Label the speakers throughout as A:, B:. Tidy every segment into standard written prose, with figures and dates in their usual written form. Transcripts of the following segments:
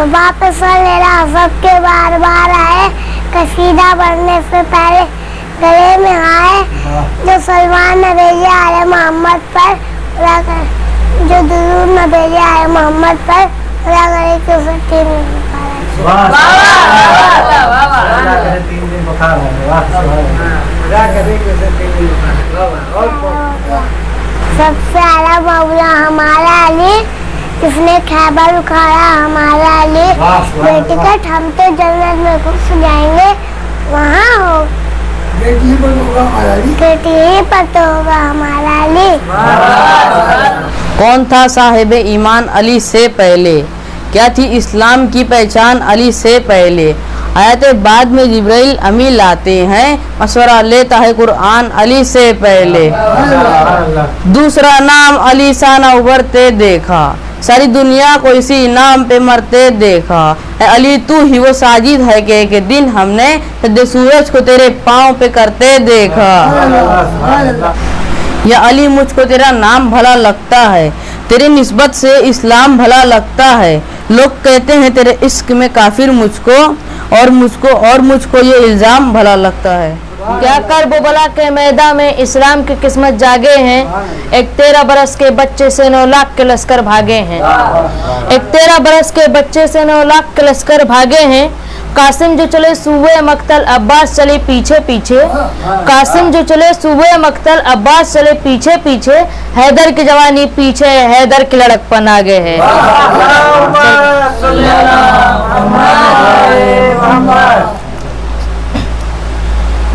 A: वापस सबके बार बार आए, कसीदा पढ़ने से पहले गले में आए, जो सलमान ने भेजे आले मोहम्मद पर, जो दुरूद में भेजे आले मोहम्मद पर, सबसे आला मौला हमारा अली, जिसने खैबर उखाड़ा हमारा अली, बेटिकट हम तो जन्नत में घुस जाएंगे, वहाँ हो बेटी ही पर तो होगा हमारा अली।
B: कौन था साहिब ईमान अली से पहले, क्या थी इस्लाम की पहचान अली से पहले, आयत बाद में जिब्राइल अमी लाते हैं, मशवरा लेता है कुरान अली से पहले, दूसरा नाम अली सा न उभरते देखा, सारी दुनिया को इसी नाम पे मरते देखा, अली तू ही वो साजिद है कि एक दिन हमने सज्जे सूरज को तेरे पाँव पे करते देखा, या अली मुझको तेरा नाम भला लगता है, तेरी निस्बत से इस्लाम भला लगता है, लोग कहते हैं तेरे इश्क में काफिर मुझको और मुझको ये इल्जाम भला लगता है। क्या कर बोबला के मैदान में इस्लाम की किस्मत जागे हैं, एक 13 बरस के बच्चे से 9 लाख के लश्कर भागे हैं, एक 13 बरस के बच्चे से 9 लाख के लश्कर भागे हैं, कासिम जो चले सूबे मक्तल अब्बास चले पीछे पीछे, कासिम जो चले सूबे मक्तल अब्बास चले पीछे पीछे, हैदर की जवानी पीछे हैदर की लड़कपन आगे है।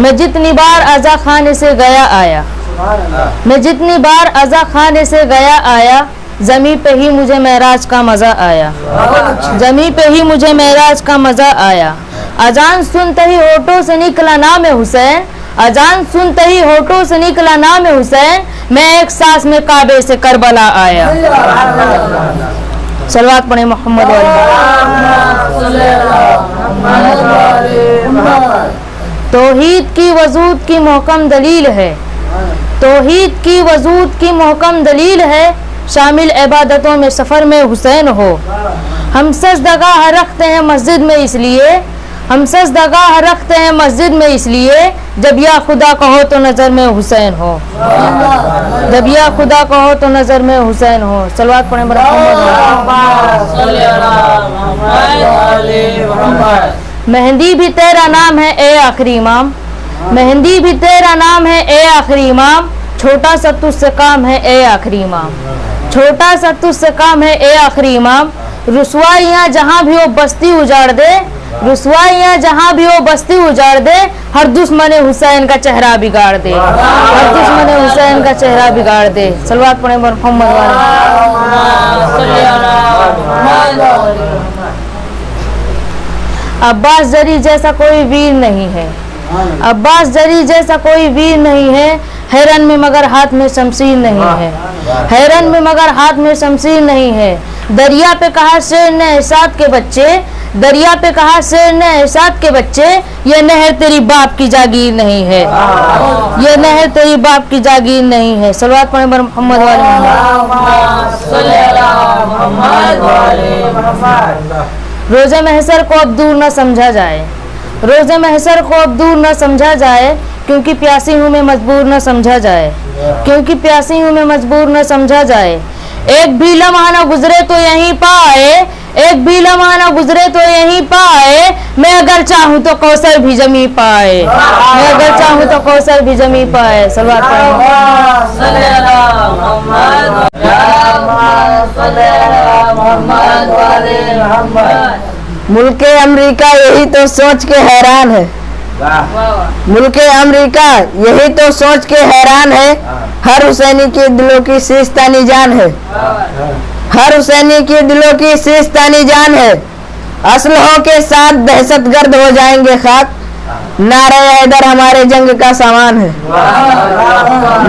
B: मैं जितनी बार अज़ा खाने से गया आया, मैं जितनी बार अज़ा खाने से गया आया, ज़मीं पे ही मुझे मेराज का मज़ा आया, ज़मीं पे ही मुझे मेराज का मज़ा आया, अजान सुनते ही होठों से निकला नाम हुसैन, अजान सुनते ही होठों से निकला नाम हुसैन, मैं एक सांस में काबे से करबला आया। सलवात पढ़े मोहम्मद वाले। तौहीद की वजूद की महकम दलील है, तौहीद की वजूद की महकम दलील है, शामिल इबादतों में सफ़र में हुसैन हो, हम सजदगाह रखते हैं मस्जिद में इसलिए, हम सजदगाह रखते हैं मस्जिद में इसलिए, जब या खुदा कहो तो नज़र में हुसैन हो, जब या खुदा कहो तो नज़र में हुसैन हो। सलवात पढ़ें मेहंदी भी तेरा नाम है ए आखिरी इमाम, मेहंदी भी तेरा नाम है ए आखिरी इमाम, छोटा सा तुझसे काम है ए आखिरी इमाम, छोटा सा तुझसे काम है ए आखिरी इमाम, रुसवाइयाँ जहाँ भी हो बस्ती उजाड़ दे, रुसवाइयाँ जहाँ भी हो बस्ती उजाड़ दे, हर दुश्मन हुसैन का चेहरा बिगाड़ दे, हर दुश्मन हुसैन का चेहरा बिगाड़ दे। सलवात पढ़े मोहम्मद वाले। अब्बास जरी जैसा कोई वीर नहीं है, अब्बास जरी जैसा कोई वीर नहीं है, हैरन में मगर हाथ में शमशीर नहीं है, हैरन में मगर हाथ में शमशीर नहीं है, दरिया पे कहा शेर ने एहसाद के बच्चे, दरिया पे कहा शेर ने एहसाद के बच्चे, ये नहर तेरी बाप की जागीर नहीं है, ये नहर तेरी बाप की जागीर नहीं है। सलवात पढ़े मोहम्मद वाले। रोज़े महशर को अब दूर न समझा जाए, रोज़े महशर को अब दूर न समझा जाए, क्योंकि प्यासी हूँ मैं मजबूर न समझा जाए, क्योंकि प्यासी हूँ मैं मजबूर न समझा जाए, एक भी लम्हा न गुजरे तो यहीं पाए, एक भी लम्हा न गुजरे तो यहीं पाए, मैं अगर चाहूँ तो कौसर भी जमी पाए, मैं अगर चाहूँ तो कौसर भी जमी पाए। सलवात मुल्क अमेरिका यही तो सोच के हैरान है, मुल्क अमेरिका यही तो सोच के हैरान है, हर हुसैनी के दिलों की सीस्तानी जान है, हर हुसैनी के दिलों की सीस्तानी जान है, असलहों के साथ दहशतगर्द हो जाएंगे खाक, नारे हैदर हमारे जंग का सामान है,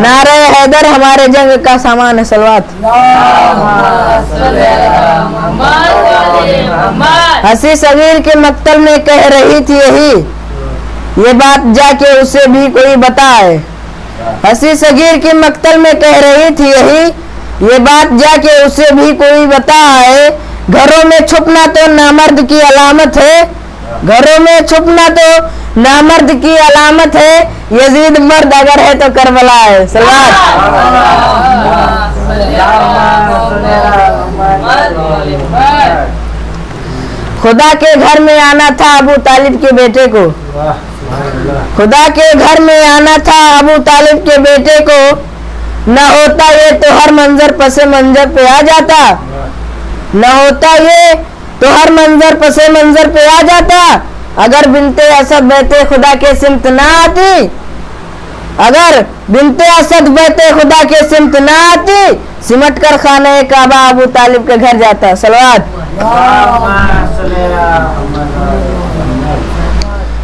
B: नारे हैदर हमारे जंग का सामान है। सलवात। हसी सगीर के मक्तल में कह रही थी यही, ये बात जाके उसे भी कोई बताए, हंसी सगीर की मक्तल में कह रही थी यही, ये बात जाके उसे भी कोई बता है। घरों में छुपना तो नामर्द की अलामत है, घरों में छुपना तो नामर्द की अलामत है। यजीद मर्द अगर है तो करबला है। खुदा के घर में आना था अबू तालिब के बेटे को, खुदा के घर में आना था अबू तालिब के बेटे को। न होता ये तो हर मंजर पसे मंजर पे आ जाता, न होता ये तो हर मंजर पसे मंजर पे आ जाता। अगर बिनते असद बैते खुदा के सिमत ना आती, अगर बिनते असद बैते खुदा के सिमत ना आती, सिमट कर खाने काबा अबू तालिब के घर जाता। सलवात।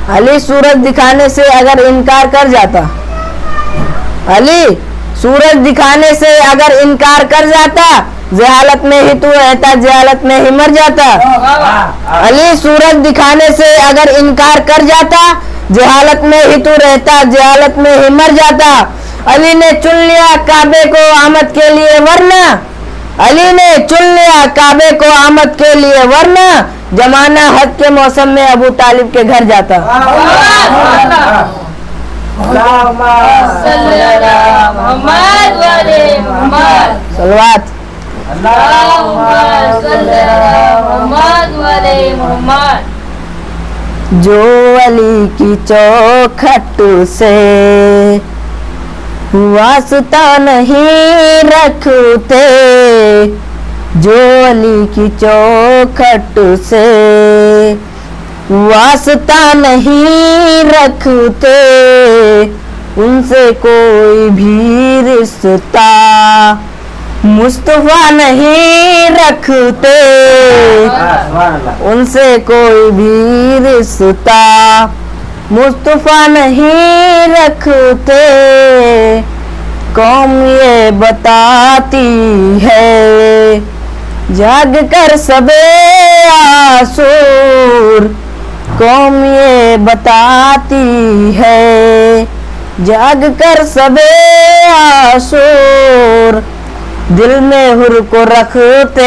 B: अली सूरज दिखाने से अगर इनकार कर जाता, अली सूरज दिखाने से अगर इनकार कर जाता, जहालत में ही तू रहता, जहालत में ही मर जाता। अली सूरज दिखाने से अगर इनकार कर जाता, जहालत में ही तू रहता, जहालत में ही मर जाता। अली ने चुन लिया काबे को आमद के लिए वरना, अली ने चुन लिया काबे को आमद के लिए वरना, जमाना हज के मौसम में अबू तालिब के घर जाता। सलवात। जो अली की चौखट से वास्ता नहीं रखते, जो अली की चौखट से वास्ता नहीं रखते, उनसे कोई भी रिश्ता मुस्तफा नहीं रखते, उनसे कोई भी रिश्ता मुस्तफा नहीं रखते। कौम ये बताती है जाग कर सबे आसूर, कौम ये बताती है जाग कर सबे आसूर। दिल में हुर को रखते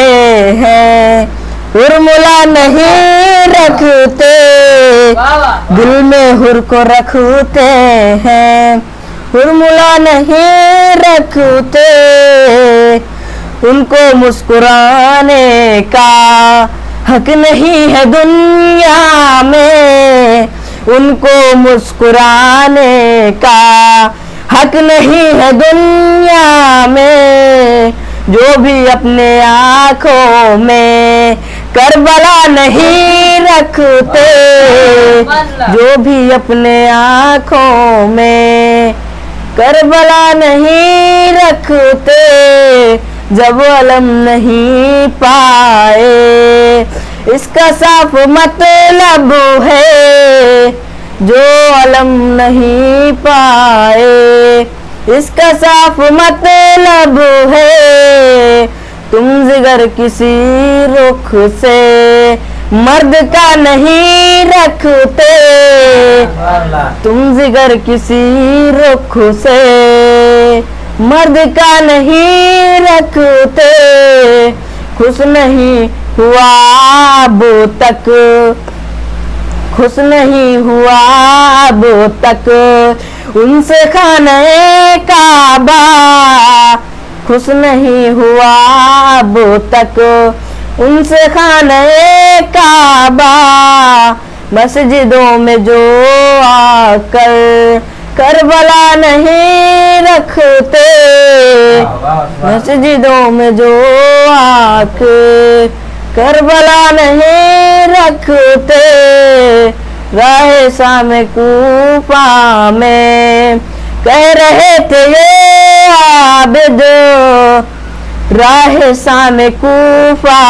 B: हैं, हुरमुला नहीं रखते, दिल में हुर को रखते हैं, हुरमुला नहीं रखते। उनको मुस्कुराने का हक नहीं है दुनिया में, उनको मुस्कुराने का हक नहीं है दुनिया में। जो भी अपने आँखों में करबला नहीं रखते, जो भी अपने आँखों में करबला नहीं रखते, जब अलम नहीं पाए इसका साफ मतलब है, जो अलम नहीं पाए इसका साफ मतलब है। तुम जिगर किसी रुख से मर्द का नहीं रखते, तुम जिगर किसी रुख से मर्द का नहीं रखते। खुश नहीं हुआ अब तक, खुश नहीं हुआ अब तक उनसे खाने काबा, खुश नहीं हुआ अब तक उनसे खाने काबा। मस्जिदों में जो आकर करबला नहीं रखते, मस्जिदों में जो आकर करबला नहीं रखते। राहे सामे कूफा में कह रहे थे ये आबिद, राहे सामे कूफा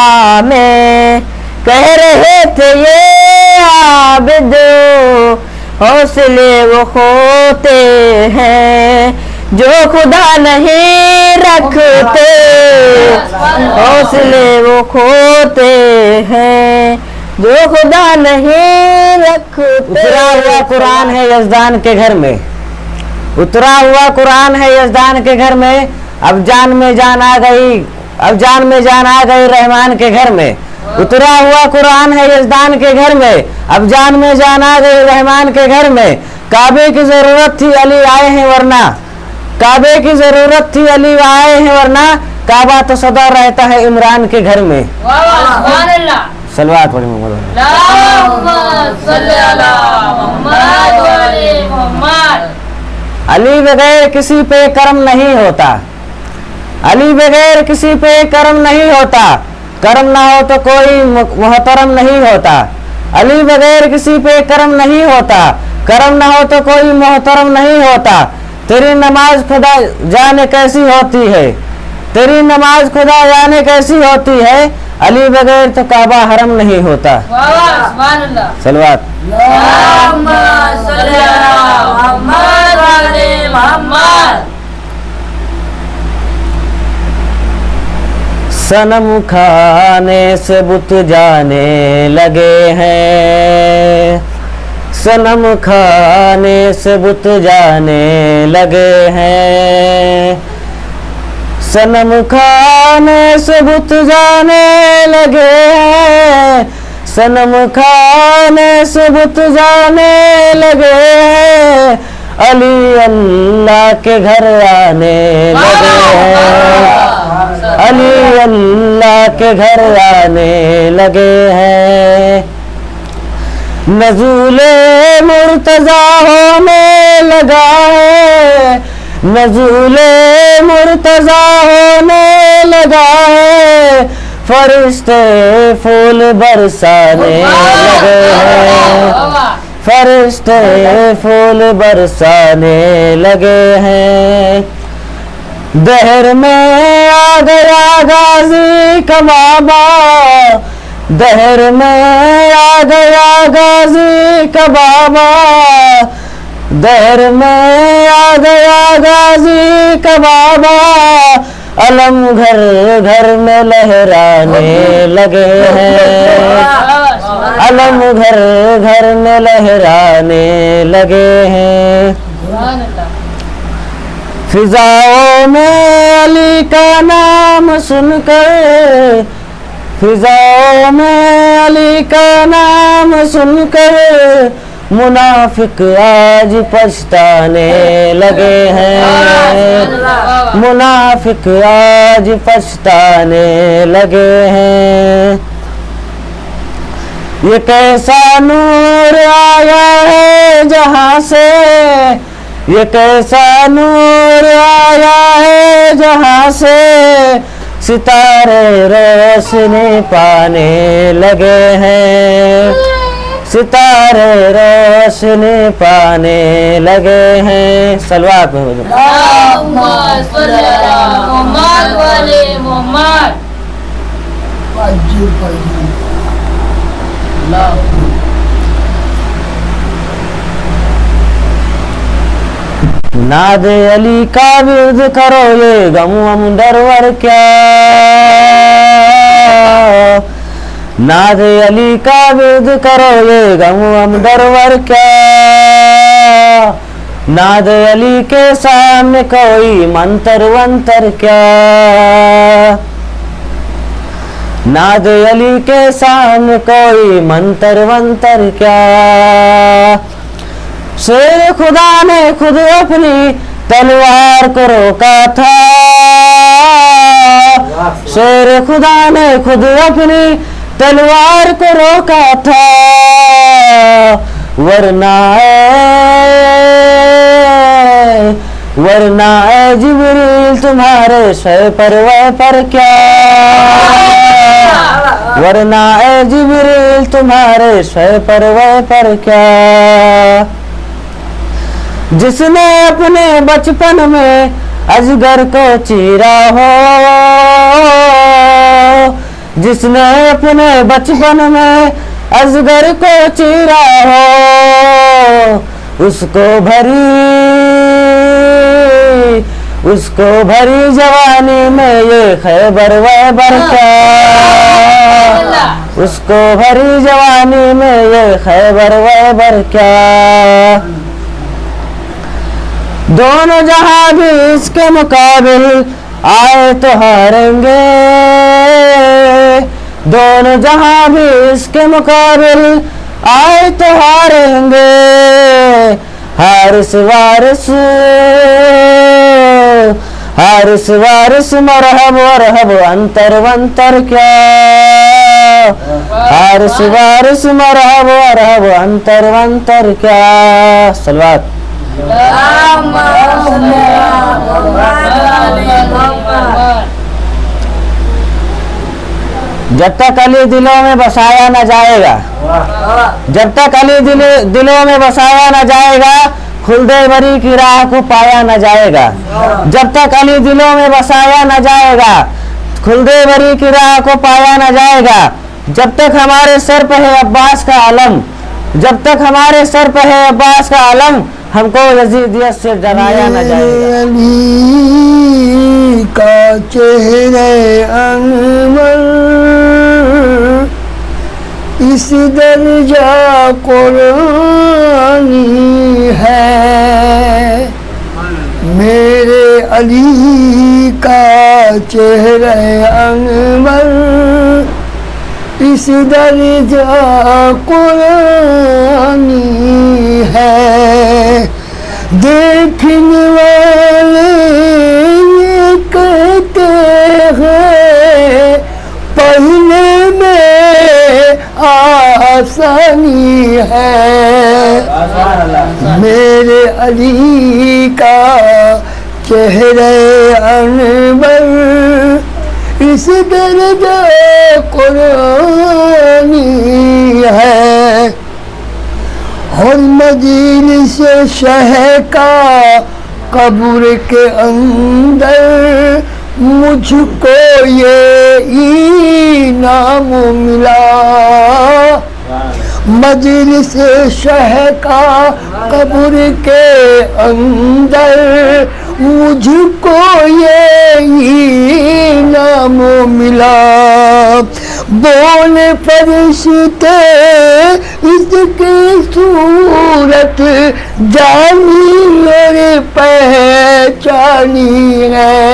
B: में कह रहे थे ये आबिद। हौसले वो खोते हैं जो खुदा नहीं रखते, हौसले वो खोते हैं जो खुदा नहीं रखते।
C: उतरा हुआ कुरान है यज़दान के घर में, उतरा हुआ कुरान है यजदान के घर में, अब जान में जान आ गई, अब जान में जान आ गई रहमान के घर में। उतरा हुआ कुरान है यजदान के घर में, अब जान में जान आ गई रहमान के घर में। काबे की जरूरत थी अली आए हैं वरना, काबे की जरूरत थी अली आए हैं वरना, काबा तो सदा रहता है इमरान के घर में। सलवात पढ़े मोहम्मद। अली बगैर किसी पे करम नहीं होता, अली बगैर किसी पे करम नहीं होता, करम ना हो तो कोई मोहतरम नहीं होता। अली बगैर किसी पे करम नहीं होता, करम ना हो तो कोई मोहतरम नहीं होता। तेरी नमाज खुदा जाने कैसी होती है, तेरी नमाज खुदा जाने कैसी होती है, अली बगैर तो काबा हरम नहीं होता। सलवात। सनम खाने से बुत जाने लगे हैं, सनम खाने से बुत जाने लगे हैं, सनम खाने से बुत जाने लगे हैं, सनम खाने से बुत जाने लगे हैं, अली अल्लाह के घर आने लगे हैं, अली अल्लाह के घर आने लगे हैं। नज़ूले मुर्तज़ा होने लगा है, नज़ूले मुर्तज़ा होने लगा है, फरिश्ते फूल बरसाने लगे हैं, फरिश्ते फूल बरसाने लगे हैं। दहर में आ गया गाजी का बाबा, दहर में आ गया गाजी का बाबा, दहर में आ गया गाजी का बाबा, अलम घर घर में लहराने लगे हैं, अलम घर घर में लहराने लगे हैं। फिजाओं में अली का नाम सुनकर, फिजाओं में अली का नाम सुनकर, मुनाफिक आज पछताने लगे हैं, मुनाफिक आज पछताने लगे हैं। ये कैसा नूर आया है जहाँ से, ये कैसा नूर आया है जहाँ से, सितारे रोशनी पाने लगे हैं, सितारे रोशनी पाने लगे हैं। सलवात नाद अली का विरुद्ध करो ये गम हम डरवर क्या, नाद अली का विरुद्ध करो ये गम हम डरवर क्या, नाद अली के सामने कोई मंतर वंतर क्या, नाद अली के सामने कोई मंतर वंतर क्या। शेर खुदा ने खुद अपनी तलवार को रोका था, शेर खुदा ने खुद अपनी तलवार को रोका था, वरना वरना जिब्रील तुम्हारे सर परवाह पर क्या, वरना जिब्रील तुम्हारे सर परवाह पर क्या। जिसने अपने बचपन में अजगर को चीरा हो, जिसने अपने बचपन में अजगर को चीरा हो, उसको भरी जवानी में ये खैबर वैबर क्या, उसको भरी जवानी में ये खैबर वैबर क्या। دونوں جہاں بھی اس کے مقابل آئے تو ہاریں گے، دونوں جہاں بھی اس کے مقابل آئے تو ہاریں گے، حارس وارث حارس وارث مرحب ورحب انتر ونتر کیا، حارس وارث مرحب ورحب انتر ونتر کیا. صلوات. جب تک علی دلوں میں بسایا نہ جائے گا، جب تک علی دلوں میں بسایا نہ جائے گا، خلد بری کی راہ کو پایا نہ جائے گا. جب تک علی دلوں میں بسایا نہ جائے گا، خلد بری کی راہ کو پایا نہ جائے گا. جب تک ہمارے سر پہ ہے عباس کا علم، جب تک ہمارے سر پہ ہے عباس کا علم، ہم کو یزیدیت سے ڈرایا نہ جائے گا.
D: علی کا چہرے انور اس درجہ قرآنی ہے، میرے علی کا چہرے انور اس درجہ قرآنی ہے. دیکھنے والے یہ کہتے ہیں پڑھنے میں آسانی ہے، میرے علی کا چہرے انور اس درجہ قرآنی ہے. اور مجلس شہ کا قبر کے اندر مجھ کو یہ انعام ملا، مجلس شہ کا قبر کے اندر مجھ کو یہ انعام ملا. بولے فرشتے اس کی صورت جانی اور پہچانی ہے،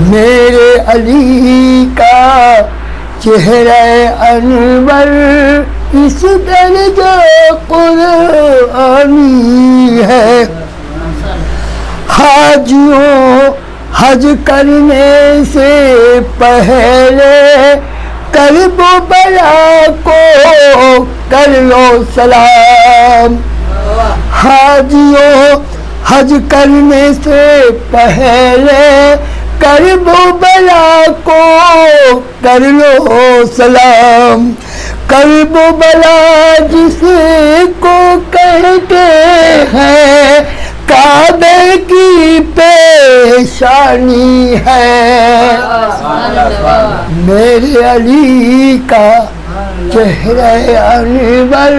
D: میرے علی کا چہرہ انور اس درجہ قرآنی ہے. حاجیوں حج کرنے سے پہلے کرب و بلا کو کر لو سلام، حاجیوں حج کرنے سے پہلے کرب و بلا کو کر لو سلام. کرب و بلا جس کو کہتے ہیں کعبے کی پیشانی ہے، میرے علی کا چہرہ انور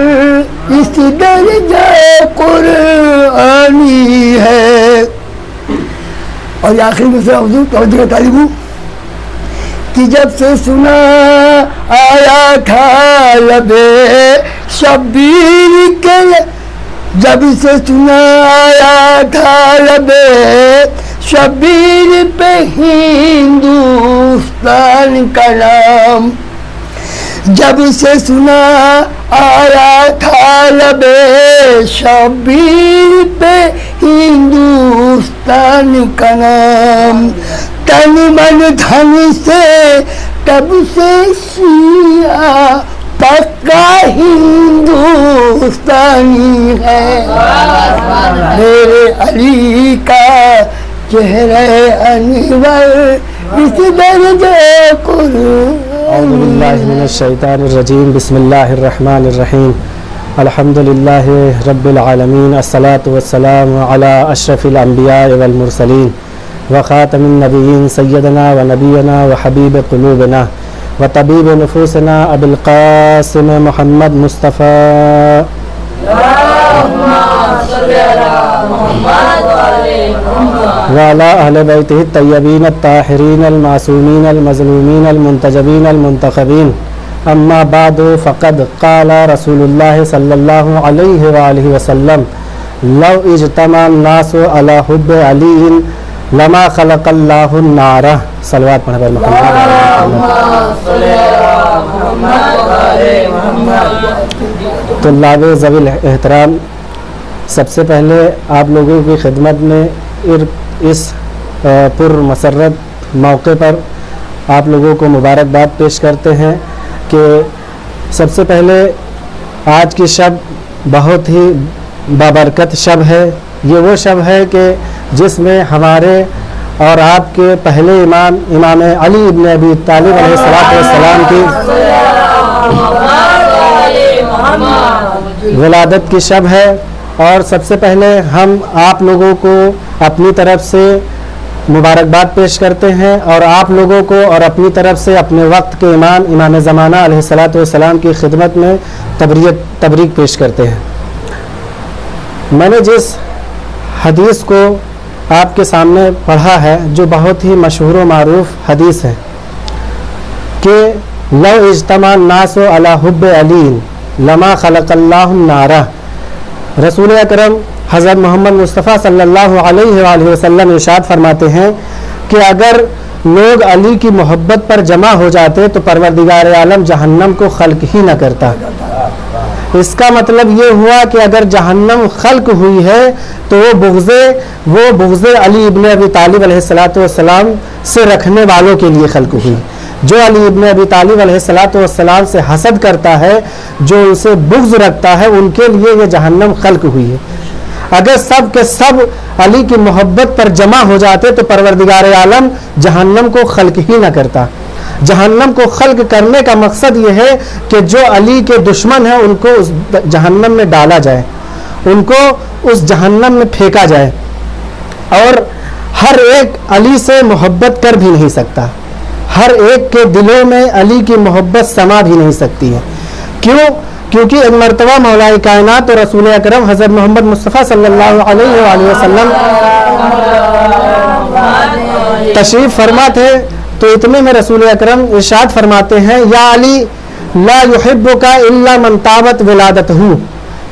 D: اس درجہ قرآنی ہے. اور یہ آخری میں سے حضور توجہ طالب ہوں کہ جب سے سنا آیا تھا لبے شبیر کے، جب سے سنا آیا تھا لبے شبیر پہ ہندوستان کا نام، جب سے سنا آیا تھا لبے شبیر پہ ہندوستان کا نام. تن من دھن سے تب سے شیعہ پکا ہندوستانی ہے، میرے علی کا چہرہ انور اس درجہ قرآن.
E: اعوذ باللہ من الشیطان الرجیم. بسم اللہ الرحمن الرحیم. الحمد للہ رب العالمین، الصلاة والسلام علی اشرف الانبیاء والمرسلین وخاتم النبیین سیدنا و نبینا و حبیب قلوبنا و طبیب نفوسنا ابو القاسم محمد مصطفیٰ وعلى أهل بيته الطيبين الطاهرين المعصومين المظلومين المنتجبين المنتخبين. أما بعد فقد قال رسول الله صلى الله عليه وآله وسلم: लव इज्तमा नास अला हुब्ब अली लमा खलक़ल्लाहु नारा। सलवात पढ़ पर तो लावे ज़वील एहतराम, सबसे पहले आप लोगों की खिदमत में इस पुरमसरत मौके पर आप लोगों को मुबारकबाद पेश करते हैं कि सबसे पहले आज की शब बहुत ही बाबरकत शब है। ये वो शब है कि जिसमें हमारे और आपके पहले इमाम अली इब्न अबी तालिब अलैहिस्सलाम की विलादत की शब है। और सबसे पहले हम आप लोगों को अपनी तरफ से मुबारकबाद पेश करते हैं और आप लोगों को और अपनी तरफ से अपने वक्त के इमाम ज़माना अलैहिस्सलाम की खिदमत में तबरीक पेश करते हैं। मैंने जिस हदीस को आपके सामने पढ़ा है, जो बहुत ही मशहूर व मारूफ हदीस है कि लव इज्तमा नासो अला हुब्ब अली लमा खलक़ल्लाहु नारा। रसूल अकरम हज़रत मोहम्मद मुस्तफ़ा सल्लल्लाहु अलैहि वसल्लम इरशाद फरमाते हैं कि अगर लोग अली की मोहब्बत पर जमा हो जाते तो परवरदिगार आलम जहन्नम को खल्क ही न करता। इसका मतलब ये हुआ कि अगर जहन्नम खल्क हुई है तो वो बुग़्ज़े अली इब्न अबी तालिब अलैहिस्सलाम से रखने वालों के लिए खल्क हुई। जो अली इब्न अबी तालिब अलैहिस्सलाम से हसद करता है, जो उनसे बुग़्ज़ रखता है, उनके लिए ये जहन्नम खल्क हुई है। अगर सब के सब अली की मोहब्बत पर जमा हो जाते तो परवरदिगार आलम जहन्नम को खल्क ही न करता। जहन्नम को खल्क करने का मकसद ये है कि जो अली के दुश्मन हैं उनको उस जहन्नम में डाला जाए, उनको उस जहन्नम में फेंका जाए। और हर एक अली से मोहब्बत कर भी नहीं सकता, हर एक के दिलों में अली की मोहब्बत समा भी नहीं सकती है। क्यों? क्योंकि एक मरतबा मौलाए कायनात और रसूल अकरम हज़रत मोहम्मद मुस्तफ़ा सल्लल्लाहु अलैहि वसल्लम तशरीफ़ फरमा थे तो इतने में रसूल अकरम इरशाद फरमाते हैं, या अली ला युहिब्बुका इल्ला मन ताबत विलादतहु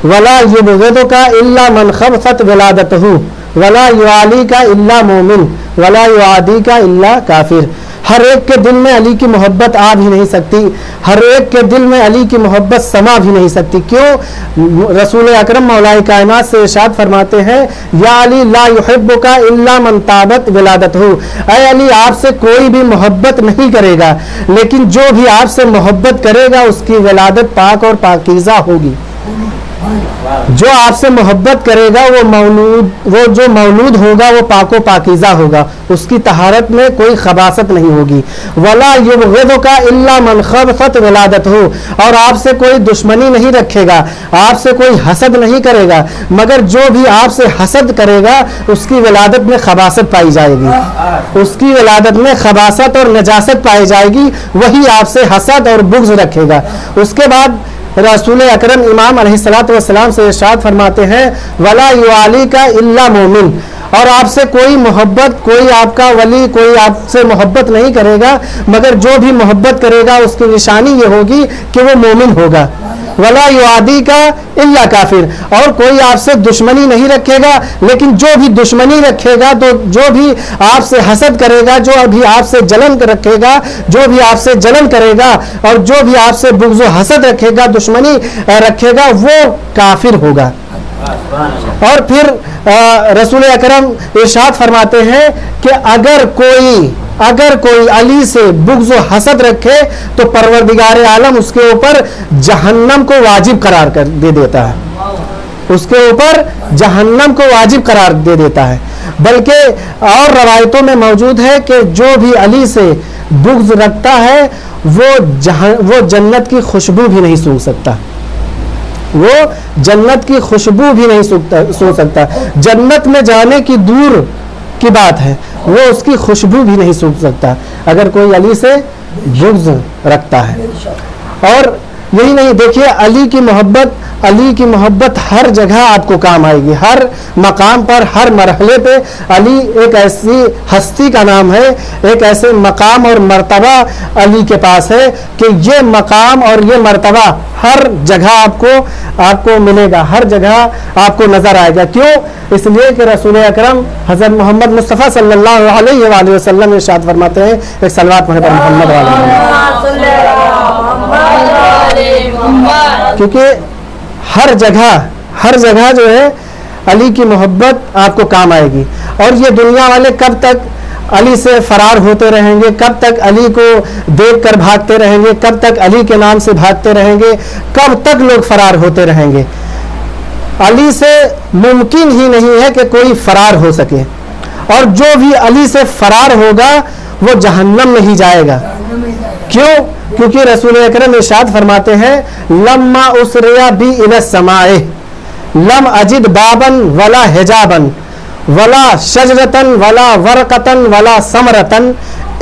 E: वला युबग़िदुका इल्ला मन खबसत विलादतहु वला युआलीका इल्ला मोमिन वला युआदीका इल्ला काफिर। हर एक के दिल में अली की मोहब्बत आ भी नहीं सकती, हर एक के दिल में अली की मोहब्बत समा भी नहीं सकती। क्यों? रसूल अकरम मौलाए कायनात से इरशाद फरमाते हैं, या अली ला युहिब्बुका इल्ला मन ताबत विलादतहु। ऐ अली, आपसे कोई भी मोहब्बत नहीं करेगा, लेकिन जो भी आपसे मोहब्बत करेगा उसकी विलादत पाक और पाकीज़ा होगी। जो आपसे मोहब्बत करेगा वो जो मौलूद होगा वो पाको पाकीज़ा होगा, उसकी तहारत में कोई खबासत नहीं होगी। वला युबग़िदुका इल्ला मन खबसत विलादतहु, और आपसे कोई दुश्मनी नहीं रखेगा, आपसे कोई हसद नहीं करेगा, मगर जो भी आपसे हसद करेगा उसकी विलादत में खबासत पाई जाएगी, उसकी विलादत में खबासत और नजासत पाई जाएगी, वही आपसे हसद और बुग़्ज़ रखेगा। उसके बाद रसूल अकरम इमाम अलैहिस्सलाम से इरशाद फरमाते हैं, वला युआलीका इल्ला मोमिन, और आपसे कोई मोहब्बत, कोई आपका वली, कोई आपसे मोहब्बत नहीं करेगा, मगर जो भी मोहब्बत करेगा उसकी निशानी ये होगी कि वो मोमिन होगा। वला युआदीका इल्ला काफिर, और कोई आपसे दुश्मनी नहीं रखेगा, लेकिन जो भी दुश्मनी रखेगा, तो जो भी आपसे हसद करेगा, जो भी आपसे जलन रखेगा, जो भी आपसे जलन करेगा और जो भी आपसे बुग़्ज़ व हसद रखेगा, दुश्मनी रखेगा, वो काफिर होगा। और फिर रसूल अकरम इरशाद फरमाते हैं कि अगर कोई अली से बुग़्ज़ व हसद रखे तो परवरदिगार आलम उसके ऊपर जहन्नम को वाजिब करार कर दे देता है, उसके ऊपर जहन्नम को वाजिब करार दे देता है। बल्कि और रवायतों में मौजूद है कि जो भी अली से बुग़्ज़ रखता है वो जन्नत की खुशबू भी नहीं सूंघ सकता, वो जन्नत की खुशबू भी नहीं सूंघ सकता। जन्नत में जाने की दूर की बात है, वो उसकी खुशबू भी नहीं सूंघ सकता अगर कोई अली से बुग़्ज़ रखता है। और यही नहीं, देखिए अली की मोहब्बत अली की मोहब्बत हर जगह आपको काम आएगी, हर मकाम पर, हर मरहले पे। अली एक ऐसी हस्ती का नाम है, एक ऐसे मकाम और मर्तबा अली के पास है कि ये मकाम और ये मर्तबा हर जगह आपको मिलेगा, हर जगह आपको नजर आएगा। क्यों? इसलिए कि रसूल अकरम हज़रत मोहम्मद मुस्तफ़ा सल्लल्लाहु अलैहि वसल्लम इरशाद फरमाते हैं, एक सलवात पढ़े पर मोहम्मद वाले, क्योंकि हर जगह जो है अली की मोहब्बत आपको काम आएगी। और ये दुनिया वाले कब तक अली से फरार होते रहेंगे, कब तक अली को देखकर भागते रहेंगे, कब तक अली के नाम से भागते रहेंगे, कब तक लोग फरार होते रहेंगे। अली से मुमकिन ही नहीं है कि कोई फरार हो सके, और जो भी अली से फरार होगा वो जहन्नम में ही जाएगा। क्यों? क्योंकि रसूल अकरम इरशाद फरमाते हैं, लम्मा उसरिया बी इला समाए लम अजिद बाबन वला हिजाबन वला शजरतन वला वरकतन वला समरतन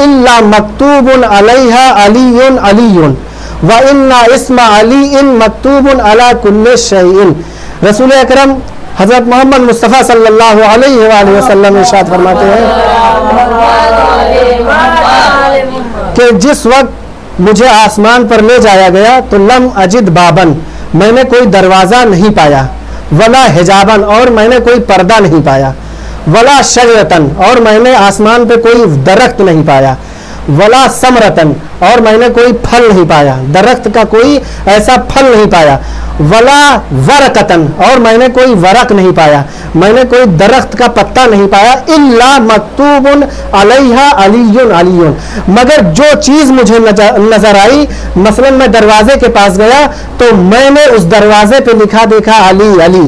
E: इल्ला मक्तूबुन अलैहा अलीयुन अलीयुन व इन्ना इस्मा अलीइन मक्तूबुन अला कुल्li शैइन। रसूल अकरम हजरत मोहम्मद मुस्तफ़ा सल्लल्लाहु अलैहि वसल्लम इरशाद फरमाते हैं कि जिस वक्त मुझे आसमान पर ले जाया गया तो लम अजिद बाबन, मैंने कोई दरवाज़ा नहीं पाया, वला हिजाबन, और मैंने कोई पर्दा नहीं पाया, वला शजरतन, और मैंने आसमान पे कोई दरख्त नहीं पाया, वला समरतन, और मैंने कोई फल नहीं पाया, दरख्त का कोई ऐसा फल नहीं पाया, वला वरकतन, और मैंने कोई वरक नहीं पाया, मैंने कोई दरख्त का पत्ता नहीं पाया, इल्ला मक्तूबुन अलैहा अलीयुन अलीयुन, मगर जो चीज़ मुझे नजर आई, मसलन मैं दरवाजे के पास गया तो मैंने उस दरवाजे पे लिखा देखा अली अली।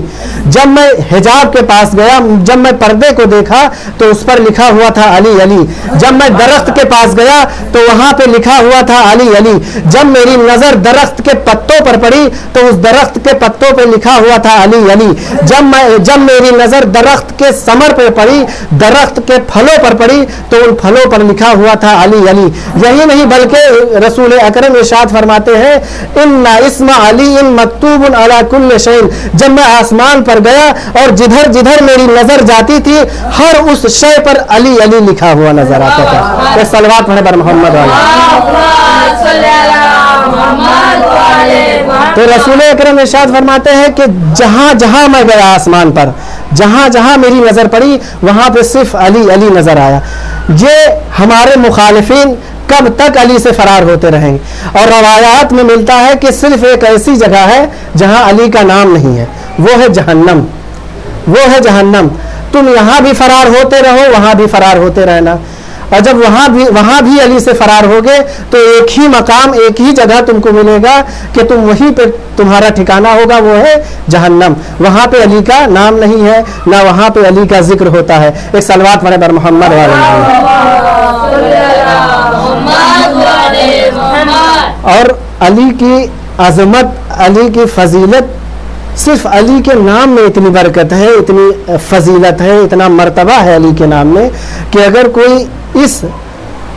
E: जब मैं हिजाब के पास गया, जब मैं पर्दे को देखा तो उस पर लिखा हुआ था अली अली। जब मैं दरख्त के पास गया तो वहां पे लिखा हुआ था अली अली। जब मेरी नजर दरख्त के पत्तों पर पड़ी तो उस दरख्त के पत्तों पे लिखा हुआ था अली अली। जब मेरी नजर दरख्त के समर पर पड़ी, दरख्त के फलों पर पड़ी, तो उन फलों पर लिखा हुआ था अली अली। यही नहीं बल्कि रसूल अकरम इरशाद फरमाते हैं, इन्ना इस्मा अली इन मक्तूबुन अला कुल्li शैइन। जब मैं आसमान पर गया और जिधर जिधर मेरी नजर जाती थी हर उस शय पर अली अली लिखा हुआ नजर आता था। ये सलवात पढ़े पर मोहम्मद वाले। तो रसूल अकरम इरशाद फरमाते हैं कि जहां जहां मैं गया आसमान पर, जहां जहां मेरी नजर पड़ी वहां पे सिर्फ अली अली नजर आया। ये हमारे मुखालिफिन कब तक अली से फरार होते रहेंगे। और रवायात में मिलता है कि सिर्फ एक ऐसी जगह है जहां अली का नाम नहीं है, वो है जहन्नम, वो है जहन्नम। तुम यहाँ भी फरार होते रहो, वहां भी फरार होते रहना, और जब वहां भी अली से फरार होगे तो एक ही मकाम, एक ही जगह तुमको मिलेगा कि तुम वहीं पे तुम्हारा ठिकाना होगा, वो है जहन्नम। वहां पे अली का नाम नहीं है, ना वहां पे अली का जिक्र होता है। एक सलवात पढ़े बर मोहम्मद और अली की अजमत, अली की फजीलत, सिर्फ अली के नाम में इतनी बरकत है, इतनी फजीलत है, इतना मर्तबा है अली के नाम में कि अगर कोई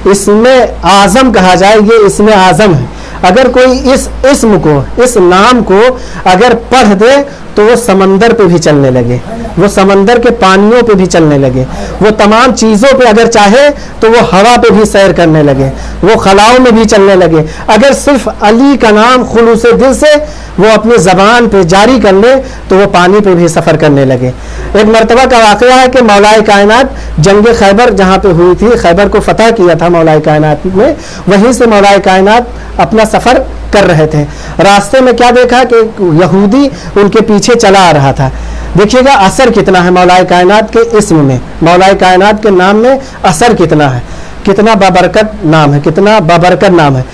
E: इसमें आज़म कहा जाए, ये इसमें आज़म है, अगर कोई इस इस्म को, इस नाम को अगर पढ़ दे तो वो समंदर पे भी चलने लगे, वो समंदर के पानियों पे भी चलने लगे, वो तमाम चीज़ों पे अगर चाहे तो वो हवा पे भी सैर करने लगे, वो खलाओं में भी चलने लगे। अगर सिर्फ अली का नाम खुलूसे दिल से वो अपनी ज़बान पे जारी कर ले तो वो पानी पे भी सफ़र करने लगे। एक मरतबा का वाक़या है कि मौलाए कायनात जंग खैबर जहाँ पे हुई थी, खैबर को फतह किया था मौलाए कायनात में, वहीं से मौलाए कायनात अपना सफ़र कर रहे थे। रास्ते में क्या देखा कि यहूदी उनके पीछे चला आ रहा था। देखिएगा असर कितना है मौलाए कायनात के इस्म में, मौलाए कायनात के नाम में असर कितना है, कितना बाबरकत नाम है, कितना बाबरकत नाम है।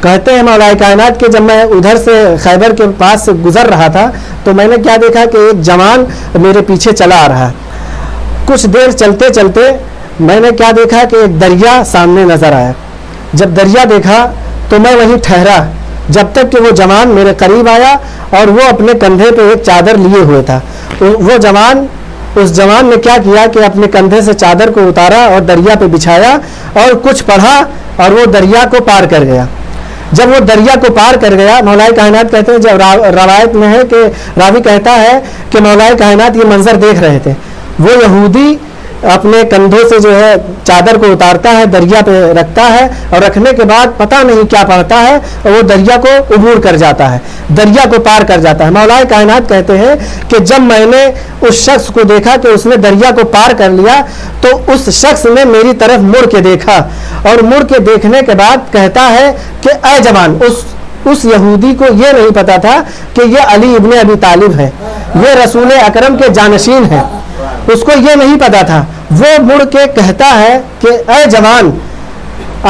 E: कहते हैं मौलाए कायनात के जब मैं उधर से खैबर के पास से गुजर रहा था तो मैंने क्या देखा कि एक जवान मेरे पीछे चला आ रहा है। कुछ देर चलते चलते मैंने क्या देखा कि एक दरिया सामने नज़र आया। जब दरिया देखा तो मैं वहीं ठहरा जब तक कि वो जवान मेरे करीब आया और वो अपने कंधे पे एक चादर लिए हुए था। उस जवान ने क्या किया कि अपने कंधे से चादर को उतारा और दरिया पे बिछाया और कुछ पढ़ा और वो दरिया को पार कर गया। جب وہ دریا کو پار کر گیا، مولائے کائنات کہتے ہیں، جب روایت میں ہے کہ راوی کہتا ہے کہ مولائے کائنات یہ منظر دیکھ رہے تھے، وہ یہودی اپنے کندھوں سے جو ہے چادر کو اتارتا ہے، دریا پہ رکھتا ہے، اور رکھنے کے بعد پتہ نہیں کیا پڑھتا ہے اور وہ دریا کو عبور کر جاتا ہے، دریا کو پار کر جاتا ہے۔ مولائے کائنات کہتے ہیں کہ جب میں نے اس شخص کو دیکھا کہ اس نے دریا کو پار کر لیا، تو اس شخص نے میری طرف مڑ کے دیکھا، اور مڑ کے دیکھنے کے بعد کہتا ہے کہ اے جوان، اس یہودی کو یہ نہیں پتا تھا کہ یہ علی ابن ابی طالب ہے، یہ رسول اکرم کے جانشین ہیں، اس کو یہ نہیں پتا تھا۔ وہ مڑ کے کہتا ہے کہ اے جوان،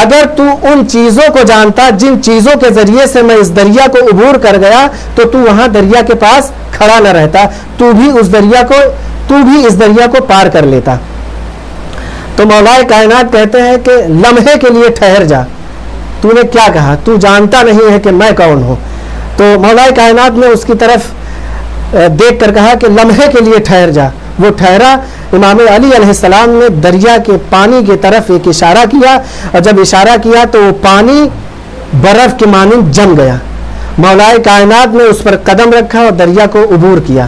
E: اگر تو ان چیزوں کو جانتا جن چیزوں کے ذریعے سے میں اس دریا کو عبور کر گیا، تو تو وہاں دریا کے پاس کھڑا نہ رہتا، تو بھی اس دریا کو پار کر لیتا۔ تو مولائے کائنات کہتے ہیں کہ لمحے کے لیے ٹھہر جا، تو نے کیا کہا، تو جانتا نہیں ہے کہ میں کون ہوں۔ تو مولائے کائنات نے اس کی طرف دیکھ کر کہا کہ لمحے کے لیے ٹھہر جا۔ وہ ٹھہرا، امام علی علیہ السلام نے دریا کے پانی کی طرف ایک اشارہ کیا، اور جب اشارہ کیا تو وہ پانی برف کے مانند جم گیا۔ مولائے کائنات نے اس پر قدم رکھا اور دریا کو عبور کیا،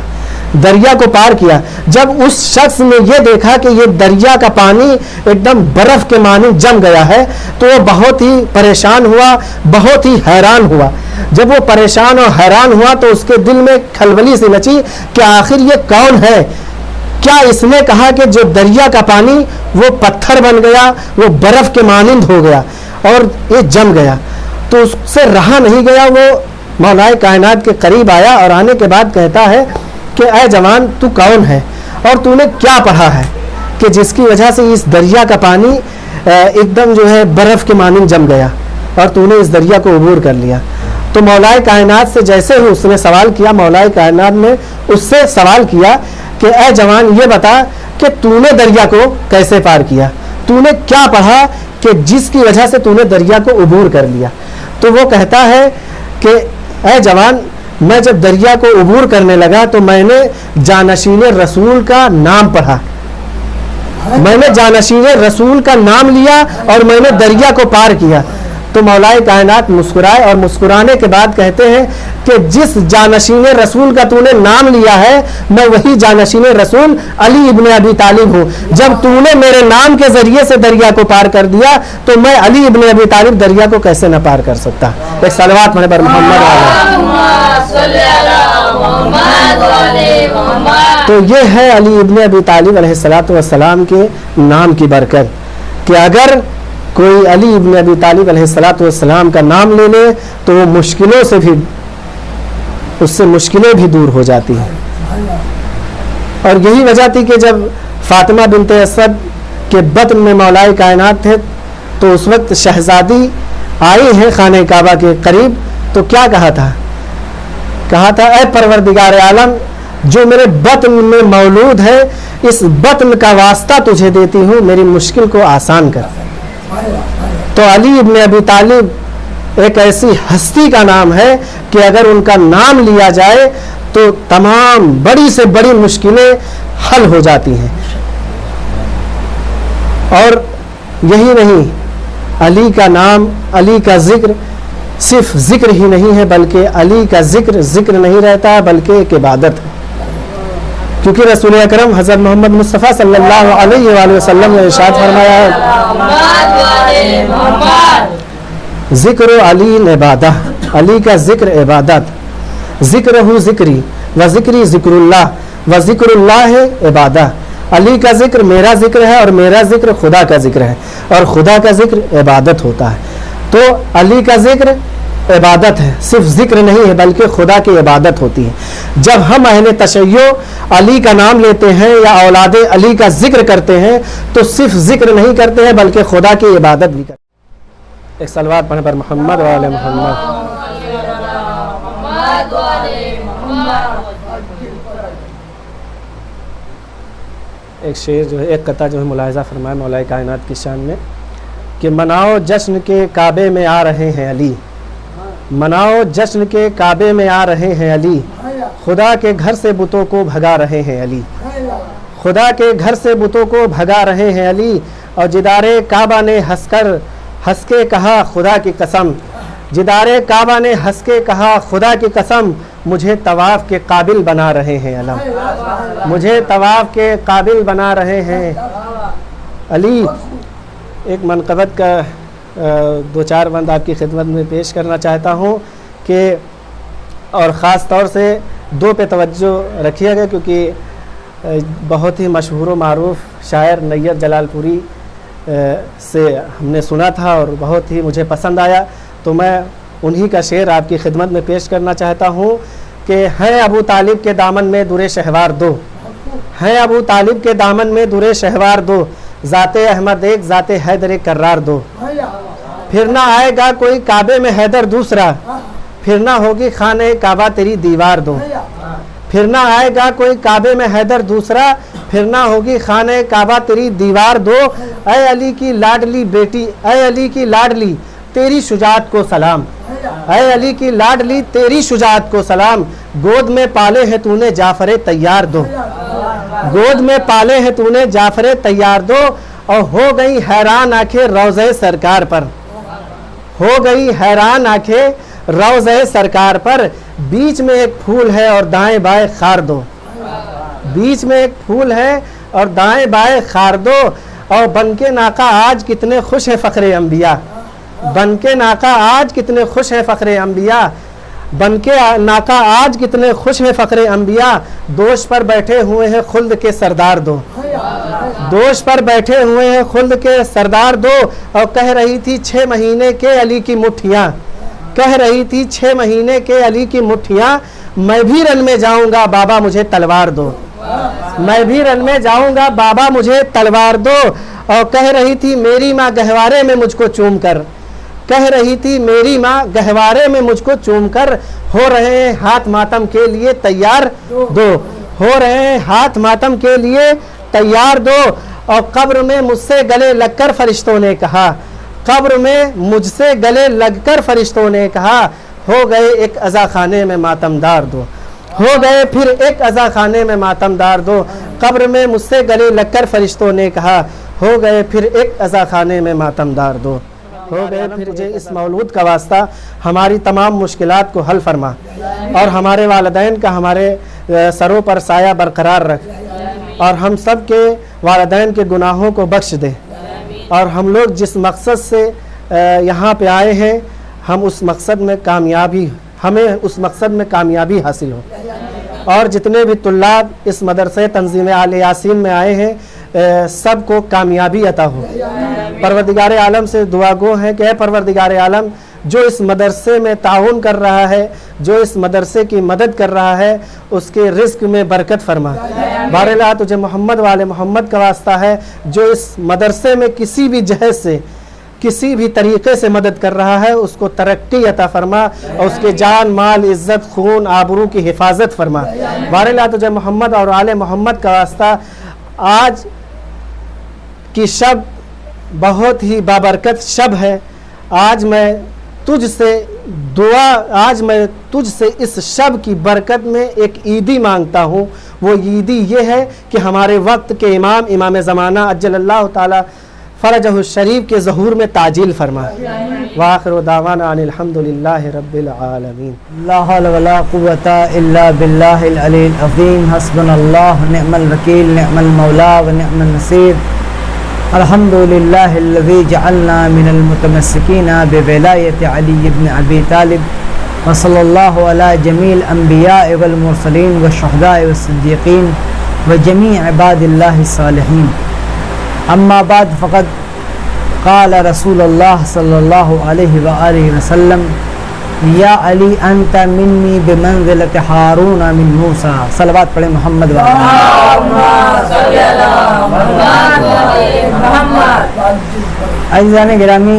E: دریا کو پار کیا۔ جب اس شخص نے یہ دیکھا کہ یہ دریا کا پانی ایک دم برف کے مانند جم گیا ہے، تو وہ بہت ہی پریشان ہوا، بہت ہی حیران ہوا۔ جب وہ پریشان اور حیران ہوا تو اس کے دل میں کھلبلی سی مچی کہ آخر یہ کون ہے؟ کیا اس نے کہا کہ جو دریا کا پانی وہ پتھر بن گیا، وہ برف کے مانند ہو گیا اور یہ جم گیا؟ تو اس سے رہا نہیں گیا، وہ مولائے کائنات کے قریب آیا، اور آنے کے بعد کہتا ہے کہ اے جوان، تو کون ہے اور تو نے کیا پڑھا ہے کہ جس کی وجہ سے اس دریا کا پانی ایک دم جو ہے برف کے مانند جم گیا اور تو نے اس دریا کو عبور کر لیا؟ تو مولائے کائنات سے جیسے ہی اس نے سوال کیا، مولائے کائنات نے اس سے سوال کیا کہ اے جوان، یہ بتا کہ تو نے دریا کو کیسے پار کیا، تو نے کیا پڑھا کہ جس کی وجہ سے تو نے دریا کو عبور کر لیا؟ تو وہ کہتا ہے کہ اے جوان، میں جب دریا کو عبور کرنے لگا تو میں نے جانشین رسول کا نام پڑھا، میں نے جانشین رسول کا نام لیا اور میں نے دریا کو پار کیا۔ تو مولائے کائنات مسکرائے، اور مسکرانے کے بعد کہتے ہیں کہ جس جانشین رسول کا تو نے نام لیا ہے، میں وہی جانشین رسول علی ابن ابی طالب ہوں۔ جب تو نے میرے نام کے ذریعے سے دریا کو پار کر دیا تو میں علی ابن ابی طالب دریا کو کیسے نہ پار کر سکتا؟ ایک صلوات پڑھیں پر محمد علیہ۔ تو یہ ہے علی ابن ابی طالب علیہ السلام کے نام کی برکت کہ اگر کوئی علی ابن ابی طالب علیہ السلام کا نام لے لے تو وہ مشکلوں سے بھی، اس سے مشکلیں بھی دور ہو جاتی ہیں۔ اور یہی وجہ تھی کہ جب فاطمہ بنت اسد کے بطن میں مولائے کائنات تھے تو اس وقت شہزادی آئی ہیں خانہ کعبہ کے قریب، تو کیا کہا تھا؟ کہا تھا اے پروردگار عالم، جو میرے بطن میں مولود ہے، اس بطن کا واسطہ تجھے دیتی ہوں، میری مشکل کو آسان کر۔ تو علی ابن ابی طالب ایک ایسی ہستی کا نام ہے کہ اگر ان کا نام لیا جائے تو تمام بڑی سے بڑی مشکلیں حل ہو جاتی ہیں۔ اور یہی نہیں، علی کا نام، علی کا ذکر صرف ذکر ہی نہیں ہے، بلکہ علی کا ذکر نہیں رہتا بلکہ ایک عبادت ہے، کیونکہ رسول اکرم حضرت محمد مصطفیٰ صلی اللہ علیہ وآلہ وسلم نے ارشاد فرمایا ہے ذکر علی عبادہ، علی کا ذکر عبادت، ذکر ہو ذکری و ذکری ذکر اللہ و ذکر اللہ عبادہ۔ علی کا ذکر میرا ذکر ہے اور میرا ذکر خدا کا ذکر ہے، اور خدا کا ذکر عبادت ہوتا ہے۔ تو علی کا ذکر عبادت ہے، صرف ذکر نہیں ہے بلکہ خدا کی عبادت ہوتی ہے۔ جب ہم اہل تشیع علی کا نام لیتے ہیں یا اولاد علی کا ذکر کرتے ہیں تو صرف ذکر نہیں کرتے ہیں بلکہ خدا کی عبادت بھی کرتے ہیں۔ ایک صلوات پڑھیں پر محمد و آل محمد۔ ایک شعر جو ہے، ایک قطعہ جو ہے ملاحظہ فرمائے مولائے کائنات کی شان میں کہ مناؤ جشن کے کعبے میں آ رہے ہیں علی، مناؤ جشن کے کعبے میں آ رہے ہیں علی، خدا کے گھر سے بتوں کو بھگا رہے ہیں علی، خدا کے گھر سے بتوں کو بھگا رہے ہیں علی۔ اور جدار کعبہ نے ہنس کے کہا خدا کی قسم، जिदार काबा ने हंस के कहा खुदा की कसम मुझे तवाफ़ के काबिल बना रहे हैं अलम, मुझे तवाफ़ के काबिल बना रहे हैं अली। एक मनक़बत का दो चार बंद आपकी खिदमत में पेश करना चाहता हूँ कि और ख़ास तौर से दो पे तवज्जो रखिएगा क्योंकि बहुत ही मशहूर व मारूफ़ शायर नैयत जलालपुरी से हमने सुना था और बहुत ही मुझे पसंद आया, तो मैं उन्हीं का शेर आपकी खिदमत में पेश करना चाहता हूँ कि हैं अबू तालिब के दामन में दुरे शहवार दो, हैं अबू तालिब के दामन में दुरे शहवार दो, ज़ाते अहमद एक ज़ाते हैदर कर्रार दो। फिर ना आएगा कोई काबे में हैदर दूसरा, फिर ना होगी खाने काबा तेरी दीवार दो। फिर ना आएगा कोई काबे में हैदर दूसरा, फिर ना होगी खाने काबा तेरी दीवार दो। ऐ अली की लाडली बेटी, ऐ अली की लाडली तेरी शुजात को सलाम, ऐ अली की लाडली तेरी शुजात को सलाम। गोद में पाले हैं तूने जाफरे तैयार दो, गोद में पाले हैं तूने जाफरे तैयार दो। और हो गई हैरान आंखें रोज़े सरकार पर, हो गई हैरान आंखें रोज़े सरकार पर। बीच में एक फूल है और दाएं बाएं खार दो, बीच में एक फूल है और दाएं बाएं खार दो। और बनके नाका आज कितने खुश है फ़ख्रे अंबिया, बनके नाका आज कितने खुश है फ़ख्रे अंबिया, बनके नाका आज कितने खुश है फ़ख्रे अंबिया। दोष पर बैठे हुए हैं खुल्द के सरदार दो, दोष पर बैठे हुए हैं खुल्द के सरदार दो। और कह रही थी 6 महीने के अली की मुट्ठियाँ, कह रही थी 6 महीने के अली की मुट्ठियाँ। मैं भी रन में जाऊंगा बाबा मुझे तलवार दो, मैं भी रन में जाऊंगा बाबा मुझे तलवार दो। और कह रही थी मेरी माँ गहवारे में मुझको चूम कर, कह रही थी मेरी माँ गहवारे में मुझको चूम कर। हो रहे हैं हाथ मातम के लिए तैयार दो, हो रहे हैं हाथ मातम के लिए तैयार दो। और कब्र में मुझसे गले लगकर फरिश्तों ने कहा, कब्र में मुझसे गले लगकर फरिश्तों ने कहा। हो गए एक अज़ा खाने में मातमदार दो, हो गए फिर एक अज़ा खाने में मातमदार दो। कब्र में मुझसे गले लगकर फरिश्तों ने कहा, हो गए फिर एक अज़ा खाने में मातमदार दो। हो गए फिर जे इस मौलूद का वास्ता हमारी तमाम मुश्किलात को हल फरमा और हमारे वालिदैन का हमारे सरों पर साया बरकरार रख और हम सब के वालिदैन के गुनाहों को बख्श दे। और हम लोग जिस मकसद से यहाँ पे आए हैं हम उस मकसद में कामयाबी, हमें उस मकसद में कामयाबी हासिल हो। और जितने भी तुल्लाब इस मदरसे तंजीम आले यासीन में आए हैं सबको कामयाबी अता हो। परवरदिगार आलम से दुआ गो हैं कि ऐ परवरदिगार आलम जो इस मदरसे में ताउन कर रहा है, जो इस मदरसे की मदद कर रहा है, उसके रिस्क में बरकत फरमा। बारला तुझे मोहम्मद वाले मोहम्मद का वास्ता है, जो इस मदरसे में किसी भी जहज से किसी भी तरीक़े से मदद कर रहा है उसको तरक्की अता फरमा और उसके जान माल इज़्ज़त खून आबरू की हिफाजत फरमा। बारला तुझे मोहम्मद और आले मोहम्मद का वास्ता आज की शब बहुत ही बाबरकत शब है। आज मैं तुझसे दुआ, आज मैं तुझसे इस शब की बरकत में एक ईदी मांगता हूँ। वो ईदी ये है कि हमारे वक्त के इमाम इमाम ज़माना अज्जलल्लाहु ताला फ़रजहु शरीफ के ज़हूर में ताजील फरमा। वाखिरु दावाना अनिल हम्दुलिल्लाहि रब्बिल आलमीन।
C: ला हौला वला कुव्वता इल्ला बिल्लाहिल अलील अज़ीम। हस्बुनल्लाहु निअमल वकील निअमल मौला व निअमन नसीर। अल्हम्दुलिल्लाहिल्लज़ी जअलना मिनल मुतमस्सिकीना बिविलायति अली इब्न अबी तालिब व सल्लल्लाहु अला जमील अंबिया वल मुरसलीन व शुहदा व सिद्दीकीन व जमी इबादिल्लाहि सालिहीन। अम्मा बाद फ़क़द क़ाल रसूलुल्लाह सल्लल्लाहु अलैहि व आलिहि वसल्लम या अली अंत मिन्नी बिमंज़िलति हारून मिन मूसा। सलवात पढ़े मोहम्मद व अज़ीज़ान गिरामी,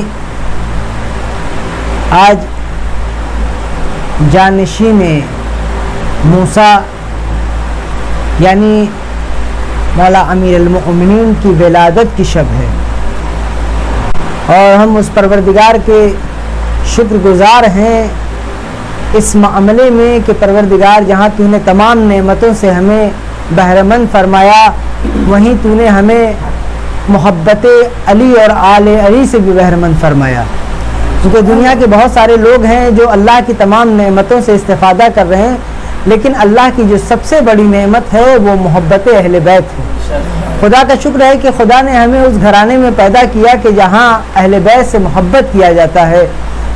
C: आज जानशीन मूसा यानी मौला अमीर अल-मुअमिनीन की विलादत की शब है और हम उस परवरदिगार के शुक्रगुज़ार हैं इस मामले में कि परवरदिगार जहाँ तूने तमाम नेमतों से हमें बहरमंद फरमाया वहीं तूने हमें मोहब्बत अली और आले अली से भी बहरमंद फरमाया। کیونکہ دنیا کے بہت سارے لوگ ہیں جو اللہ کی تمام نعمتوں سے استفادہ کر رہے ہیں، لیکن اللہ کی جو سب سے بڑی نعمت ہے وہ محبت اہل بیت ہے۔ خدا کا شکر ہے کہ خدا نے ہمیں اس گھرانے میں پیدا کیا کہ جہاں اہل بیت سے محبت کیا جاتا ہے،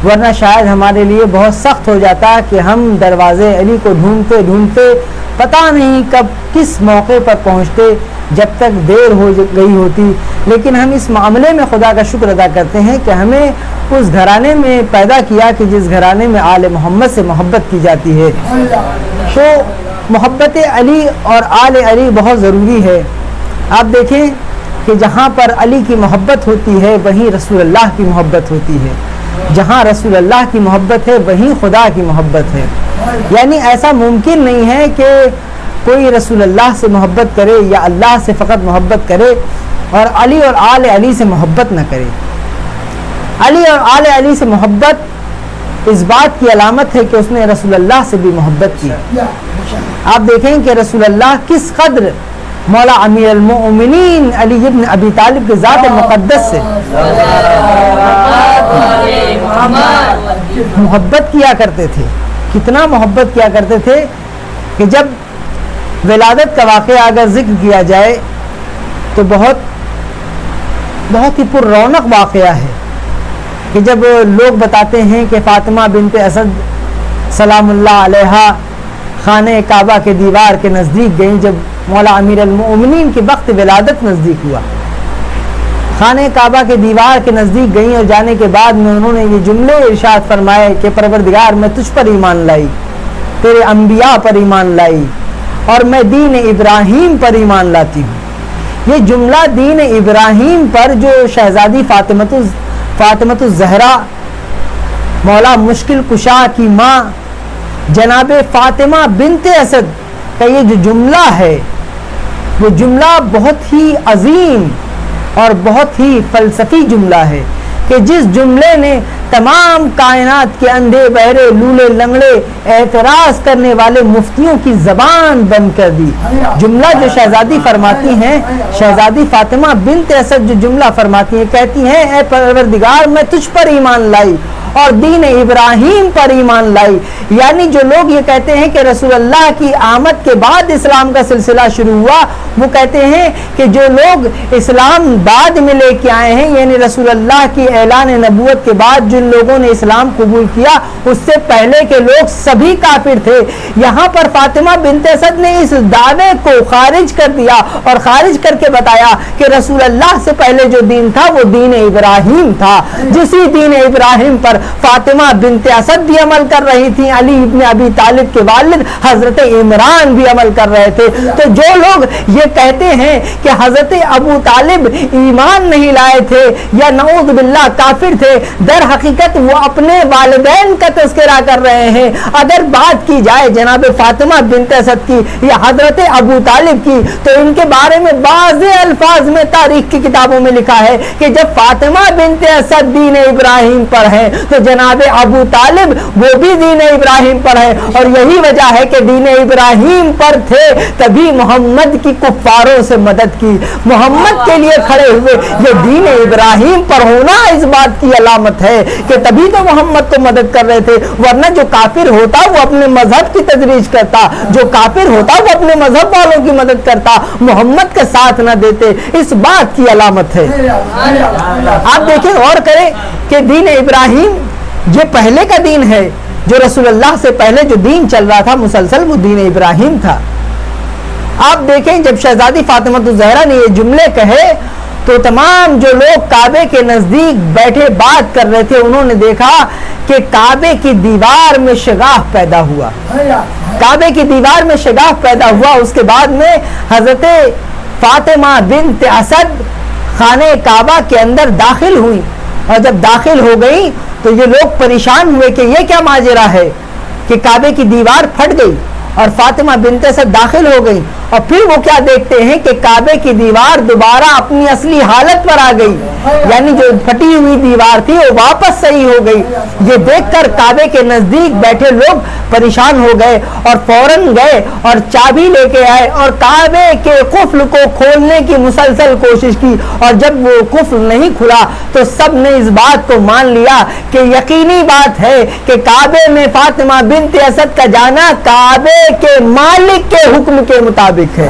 C: ورنہ شاید ہمارے لیے بہت سخت ہو جاتا کہ ہم دروازے علی کو ڈھونڈتے ڈھونڈتے پتہ نہیں کب کس موقع پر پہنچتے، جب تک دیر ہو گئی ہوتی۔ لیکن ہم اس معاملے میں خدا کا شکر ادا کرتے ہیں کہ ہمیں اس گھرانے میں پیدا کیا کہ جس گھرانے میں آل محمد سے محبت کی جاتی ہے۔ تو محبت علی اور آل علی بہت ضروری ہے۔ آپ دیکھیں کہ جہاں پر علی کی محبت ہوتی ہے وہیں رسول اللہ کی محبت ہوتی ہے، جہاں رسول اللہ کی محبت ہے وہیں خدا کی محبت ہے۔ یعنی ایسا ممکن نہیں ہے کہ کوئی رسول اللہ سے محبت کرے یا اللہ سے فقط محبت کرے اور علی اور آل علی سے محبت نہ کرے۔ علی اور آل علی سے محبت اس بات کی علامت ہے کہ اس نے رسول اللہ سے بھی محبت کی۔ آپ دیکھیں کہ رسول اللہ کس قدر مولا امیر المؤمنین علی ابن ابی طالب کے ذات مقدس سے محبت کیا کرتے تھے، کتنا محبت کیا کرتے تھے کہ جب ولادت کا واقعہ اگر ذکر کیا جائے تو بہت ہی پر رونق واقعہ ہے کہ جب لوگ بتاتے ہیں کہ فاطمہ بنت اسد سلام اللہ علیہا خانہ کعبہ کے دیوار کے نزدیک گئیں، جب مولا امیر المؤمنین کے وقت ولادت نزدیک ہوا، خانہ کعبہ کے دیوار کے نزدیک گئیں اور جانے کے بعد میں انہوں نے یہ جملے ارشاد فرمائے کہ پروردگار میں تجھ پر ایمان لائی، تیرے انبیاء پر ایمان لائی اور میں دین ابراہیم پر ایمان لاتی ہوں۔ یہ جملہ دین ابراہیم پر جو شہزادی فاطمۃ الزہرا مولا مشکل کشا کی ماں جناب فاطمہ بنت اسد کا یہ جو جملہ ہے وہ جملہ بہت ہی عظیم اور بہت ہی فلسفی جملہ ہے کہ جس جملے نے تمام کائنات کے اندھے بہرے لولے لنگڑے اعتراض کرنے والے مفتیوں کی زبان بند کر دی۔ جملہ جو شہزادی فرماتی ہیں، شہزادی فاطمہ بنت اسد جو جملہ فرماتی ہیں، کہتی ہیں اے پروردگار میں تجھ پر ایمان لائی اور دین ابراہیم پر ایمان لائی۔ یعنی جو لوگ یہ کہتے ہیں کہ رسول اللہ کی آمد کے بعد اسلام کا سلسلہ شروع ہوا، وہ کہتے ہیں کہ جو لوگ اسلام بعد میں لے کے آئے ہیں، یعنی رسول اللہ کی اعلان نبوت کے بعد جن لوگوں نے اسلام قبول کیا اس سے پہلے کے لوگ سبھی کافر تھے۔ یہاں پر فاطمہ بنت اسد نے اس دعوے کو خارج کر دیا اور خارج کر کے بتایا کہ رسول اللہ سے پہلے جو دین تھا وہ دین ابراہیم تھا، جسی دین ابراہیم پر فاطمہ بنت اسد بھی عمل کر رہی تھی، علی ابن ابی طالب کے والد حضرت عمران بھی عمل کر رہے تھے۔ تو جو لوگ یہ کہتے ہیں کہ حضرت ابو طالب ایمان نہیں لائے تھے یا نعوذ باللہ کافر تھے، در حقیقت وہ اپنے والدین کا تذکرہ کر رہے ہیں۔ اگر بات کی جائے جناب فاطمہ بنت اسد کی یا حضرت ابو طالب کی تو ان کے بارے میں بعض الفاظ میں تاریخ کی کتابوں میں لکھا ہے کہ جب فاطمہ بنت اسد دین ابراہیم پر ہے تو جناب ابو طالب وہ بھی دین ابراہیم پر ہے، اور یہی وجہ ہے کہ دین ابراہیم پر تھے تبھی محمد کی کفاروں سے مدد کی، محمد کے لیے کھڑے ہوئے۔ یہ دین ابراہیم پر ہونا اس بات کی علامت ہے کہ تبھی تو محمد کو مدد کر رہے تھے، ورنہ جو کافر ہوتا وہ اپنے مذہب کی تجریج کرتا، جو کافر ہوتا وہ اپنے مذہب والوں کی مدد کرتا، محمد کا ساتھ نہ دیتے۔ اس بات کی علامت ہے۔ آپ دیکھیں اور کریں کہ دین ابراہیم یہ پہلے کا دین ہے، جو رسول اللہ سے پہلے جو دین چل رہا تھا مسلسل وہ دین ابراہیم تھا۔ آپ دیکھیں جب شہزادی فاطمہ الزہرا نے یہ جملے کہے تو تمام جو لوگ کعبے کے نزدیک بیٹھے بات کر رہے تھے انہوں نے دیکھا کہ کعبے کی دیوار میں شگاف پیدا ہوا، کعبے کی دیوار میں شگاف پیدا ہوا۔ اس کے بعد میں حضرت فاطمہ بنت اسد خانہ کعبہ کے اندر داخل ہوئی، اور جب داخل ہو گئی تو یہ لوگ پریشان ہوئے کہ یہ کیا ماجرا ہے کہ کعبے کی دیوار پھٹ گئی
F: اور فاطمہ بنت اسد داخل ہو گئی اور پھر وہ کیا دیکھتے ہیں کہ کعبے کی دیوار دوبارہ اپنی اصلی حالت پر آ گئی, یعنی جو پھٹی ہوئی دیوار تھی وہ واپس صحیح ہو گئی. یہ دیکھ کر کعبے کے نزدیک بیٹھے لوگ پریشان ہو گئے اور فوراً گئے اور چابی لے کے آئے اور کعبے کے قفل کو کھولنے کی مسلسل کوشش کی, اور جب وہ قفل نہیں کھلا تو سب نے اس بات کو مان لیا کہ یقینی بات ہے کہ کعبے میں فاطمہ بنت اسد کا جانا کعبے کے مالک کے حکم کے مطابق ہے.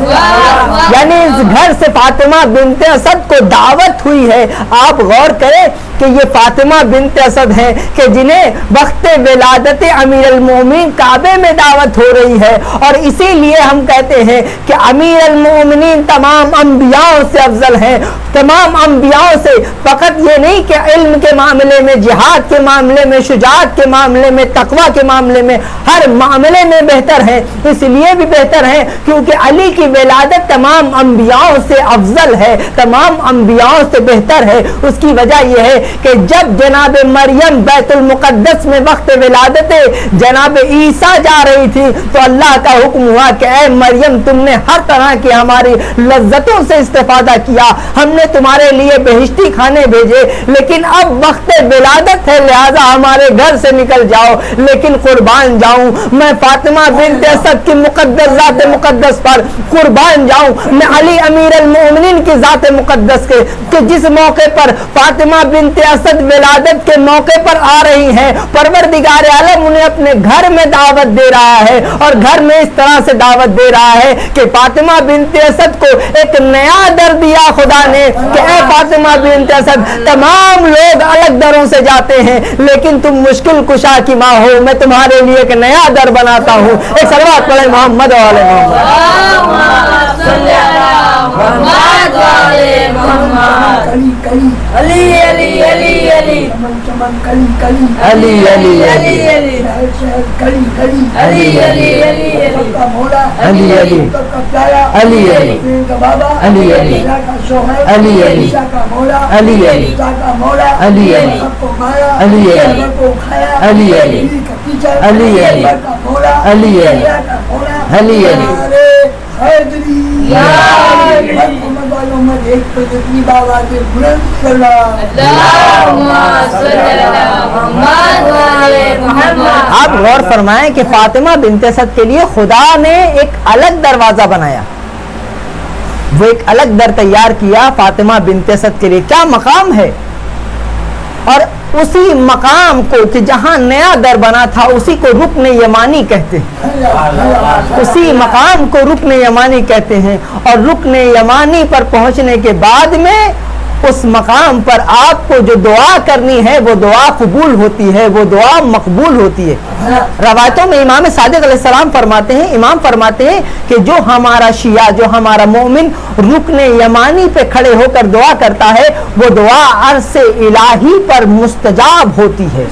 F: یعنی اس گھر سے فاطمہ بنت اسد کو دعوت ہوئی ہے. آپ غور کریں کہ یہ فاطمہ بنت اسد ہیں کہ جنہیں وقت ولادت امیر المومنین کعبے میں دعوت ہو رہی ہے, اور اسی لیے ہم کہتے ہیں کہ امیر المومنین تمام انبیاء سے افضل ہیں. تمام انبیاء سے فقط یہ نہیں کہ علم کے معاملے میں, جہاد کے معاملے میں, شجاعت کے معاملے میں, تقوی کے معاملے میں, ہر معاملے میں بہتر ہیں. اس لیے بھی بہتر ہیں کیونکہ علی کی ولادت تمام انبیاء سے افضل ہے, تمام انبیاء سے بہتر ہے. اس کی وجہ یہ ہے کہ جب جناب مریم بیت المقدس میں وقت ولادت جناب عیسیٰ جا رہی تھی تو اللہ کا حکم ہوا کہ اے مریم تم نے ہر طرح کی ہماری لذتوں سے استفادہ کیا, ہم نے تمہارے لیے بہشتی کھانے بھیجے, لیکن اب وقت ولادت ہے لہذا ہمارے گھر سے نکل جاؤ. لیکن قربان جاؤں میں فاطمہ بنت اسد کی مقدس ذات مقدس پر, قربان جاؤں میں علی امیر المومنین کی ذات مقدس کے, کہ جس موقع پر فاطمہ بنت اسد ولادت کے موقع پر آ رہی ہیں, پروردگار عالم انہیں اپنے گھر میں دعوت دے رہا ہے, اور گھر میں اس طرح سے دعوت دے رہا ہے کہ فاطمہ بنت اسد کو ایک نیا در دیا خدا نے کہ اے فاطمہ بنت اسد تمام لوگ الگ دروں سے جاتے ہیں لیکن تم مشکل کشا کی ماں ہو, میں تمہارے لیے ایک نیا در بناتا ہوں. ایک صلوات پڑھیں محمد والے محمد.
B: علی علی علی علی
F: علی علی علی
B: علی علی علی علی علی
F: علی علی علی علی علی علی آپ غور فرمائیں کہ فاطمہ بنت اسد کے لیے خدا نے ایک الگ دروازہ بنایا, وہ ایک الگ در تیار کیا فاطمہ بنت اسد کے لیے. کیا مقام ہے, اور اسی مقام کو کہ جہاں نیا در بنا تھا اسی کو رکن یمانی کہتے ہیں, اسی مقام کو رکن یمانی کہتے ہیں. اور رکن یمانی پر پہنچنے کے بعد میں اس مقام پر آپ کو جو دعا کرنی ہے وہ دعا قبول ہوتی ہے, وہ دعا مقبول ہوتی ہے. روایتوں میں امام صادق علیہ السلام فرماتے ہیں, امام فرماتے ہیں کہ جو ہمارا شیعہ, جو ہمارا مومن رکن یمانی پہ کھڑے ہو کر دعا کرتا ہے وہ دعا عرش الہی پر مستجاب ہوتی ہے,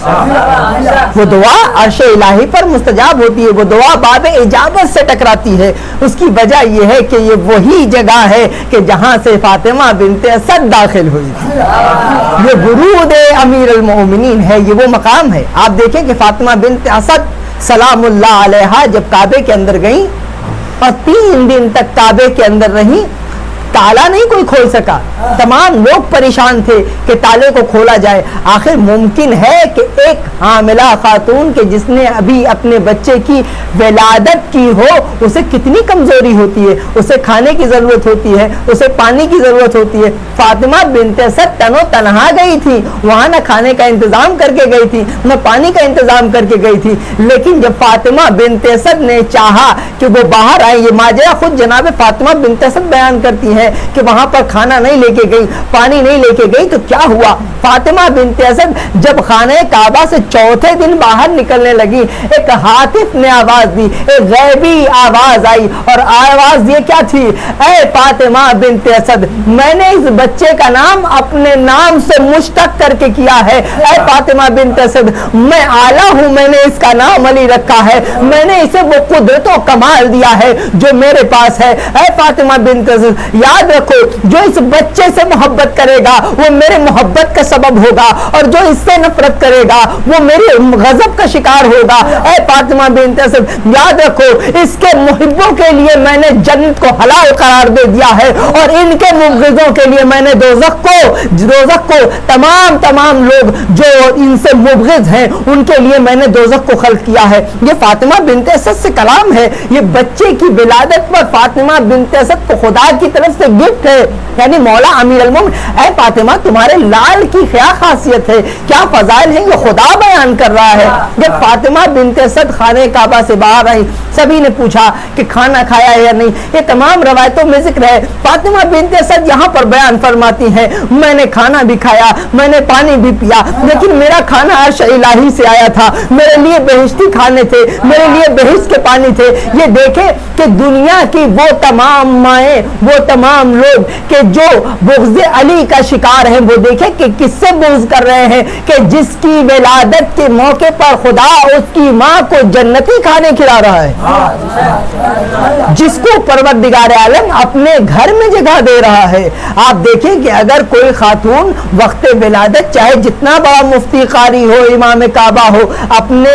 F: وہ دعا عرش الہی پر مستجاب ہوتی ہے, وہ دعا باب اجابت سے ٹکراتی ہے. اس کی وجہ یہ ہے کہ یہ وہی جگہ ہے کہ جہاں سے فاطمہ بنت اسد داخل ہوئی تھی. یہ ورود امیر المومنین ہے, یہ وہ مقام ہے. آپ دیکھیں کہ فاطمہ بنت اسد سلام اللہ علیہا جب کعبے کے اندر گئیں اور 3 دن تک کعبے کے اندر رہیں, تالا نہیں کوئی کھول سکا, تمام لوگ پریشان تھے کہ تالے کو کھولا جائے. آخر ممکن ہے کہ ایک حاملہ خاتون کے جس نے ابھی اپنے بچے کی ولادت کی ہو اسے کتنی کمزوری ہوتی ہے, اسے کھانے کی ضرورت ہوتی ہے, اسے پانی کی ضرورت ہوتی ہے. فاطمہ بنت اسد تنو تنہا گئی تھی, وہاں نہ کھانے کا انتظام کر کے گئی تھی نہ پانی کا انتظام کر کے گئی تھی. لیکن جب فاطمہ بنت اسد نے چاہا کہ وہ باہر آئے, یہ ماجرا خود جناب فاطمہ بنت اسد بیان کرتی ہیں کہ وہاں پر کھانا نہیں لے کے گئی, پانی نہیں لے کے گئی, تو کیا ہوا, فاطمہ بنت اسد جب خانہ کعبہ سے چوتھے دن باہر نکلنے لگی ایک ہاتف نے آواز دی, ایک غیبی آواز آئی, اور آواز یہ کیا تھی, اے فاطمہ بنت اسد میں نے اس بچے کا نام اپنے نام سے مشتق کر کے کیا ہے. اے فاطمہ بنت اسد میں اعلیٰ ہوں, میں نے اس کا نام علی رکھا ہے, میں نے اسے وہ قدرت و کمال دیا ہے جو میرے پاس ہے. اے فاطمہ بنت اسد یا याद रखो जो इस बच्चे से मोहब्बत करेगा वो मेरे मोहब्बत का सबब होगा, और जो इससे नफरत करेगा वो मेरे गजब का शिकार होगा। ऐ फातिमा बिन्त असद, याद रखो इसके मुहिब्बों के लिए मैंने जन्नत को हलाल करार दे दिया है, और इनके मुबग़िज़ों के लिए मैंने दोज़ख को तमाम लोग जो इनसे मुबग़िज़ हैं उनके लिए मैंने दोज़ख को खल्क़ किया है। ये फातिमा बिन्त असद से कलाम है। ये बच्चे की विलादत पर फातिमा बिन्त असद को खुदा की तरफ से गिफ्ट है, यानी मौला अमीर अल मोमिन ऐ फातिमा तुम्हारे लाल की क्या खासियत है, क्या फजाइल है, ये खुदा बयान कर रहा है। जब फातिमा बिन्त असद खाने काबा से बाहर आई, सभी ने पूछा कि खाना खाया है या नहीं। ये तमाम रवायतों में जिक्र है। फातिमा बिन्त असद यहाँ पर बयान फरमाती हैं, मैंने खाना भी खाया, मैंने पानी भी पिया, लेकिन मेरा खाना अर्श इलाही से आया था, मेरे लिए बेहिश्ती खाने थे, मेरे लिए बेहिश्त के पानी थे। ये देखे कि दुनिया की वो तमाम माएँ, वो तमाम लोग कि जो बुग़्ज़ अली का शिकार हैं, वो देखे कि किससे बुग़्ज़ कर रहे हैं कि जिसकी विलादत के मौके पर खुदा उसकी माँ को जन्नती खाने खिला रहा है, जिसको परवरदिगार आलम अपने घर में जगह दे रहा है। आप देखें कि अगर कोई खातून वक्त विलादत चाहे जितना बड़ा मुफ्ती कारी हो, इमाम काबा हो, अपने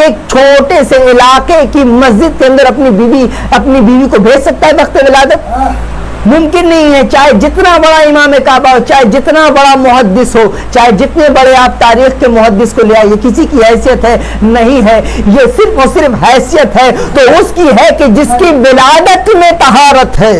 F: एक छोटे से इलाके की मस्जिद के अंदर अपनी बीवी को भेज सकता है वक्त विलादत? मुमकिन नहीं है। चाहे जितना बड़ा इमाम काबा हो, चाहे जितना बड़ा मुहद्दिस हो, चाहे जितने बड़े आप तारीख के मुहद्दिस को ले आइए, किसी की हैसियत है नहीं है। ये सिर्फ और सिर्फ हैसियत है तो उसकी है कि जिसकी विलादत में तहारत है,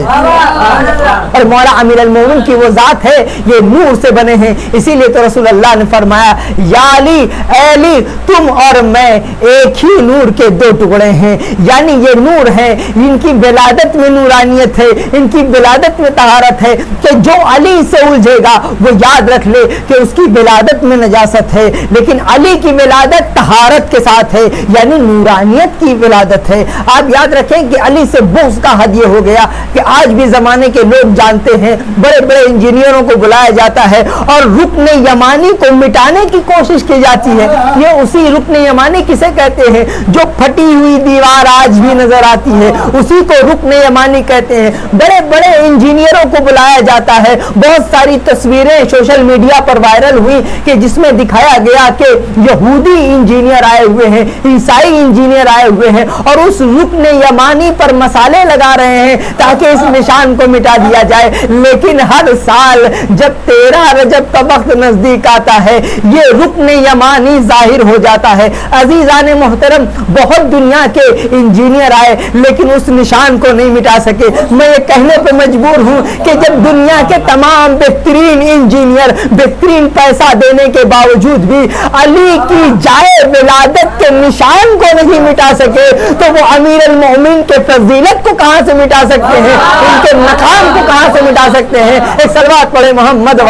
F: और मौला अमीर अल मोमिन की वो जात है, ये नूर से बने हैं। इसीलिए तो रसूल अल्लाह ने फरमाया, या अली ऐ अली तुम और मैं एक ही नूर के दो टुकड़े हैं, यानी ये नूर है, इनकी विलादत में नूरानियत है, इनकी विलादत में तहारत है कि जो अली से उलझेगा वो याद रख ले कि उसकी विलादत में नजासत है, लेकिन अली की विलादत तहारत के साथ है, यानी नूरानियत की विलादत है। आप याद रखें कि अली से बुग़्ज़ का हद ये हो गया कि आज भी ज़माने के लोग जानते हैं, बड़े बड़े इंजीनियरों को बुलाया जाता है और रुकने यमानी को मिटाने की कोशिश की जाती है। ये उसी रुकने यमानी किसे कहते हैं? जो फटी हुई दीवार आज भी नजर आती है, उसी को रुकने यमानी कहते हैं। बड़े बड़े इंजीनियरों को बुलाया जाता है। बहुत सारी तस्वीरें सोशल मीडिया पर वायरल हुई कि जिसमें दिखाया गया कि यहूदी इंजीनियर आए हुए हैं, ईसाई इंजीनियर आए हुए हैं और उस रुकने यमानी पर मसाले लगा रहे हैं ताकि इस निशान को मिटा दिया जाए। लेकिन हर साल जब 13 रजब का वक्त नजदीक आता है, ये रुकने यमानी जाहिर हो जाता है। अजीजान मोहतरम, बहुत दुनिया के इंजीनियर आए लेकिन उस निशान को नहीं मिटा सके। मैं ये कहने पे मजबूर हूं कि जब दुनिया के तमाम बेहतरीन इंजीनियर बेहतरीन पैसा देने के बावजूद भी अली की जाए विलादत के निशान को नहीं मिटा सके, तो वो अमीर अल मोमिन के फजीलत को कहां से मिटा सकते हैं, उनके मकाम को कहां से मिटा सकते हैं। एक सलवात पढ़े मोहम्मद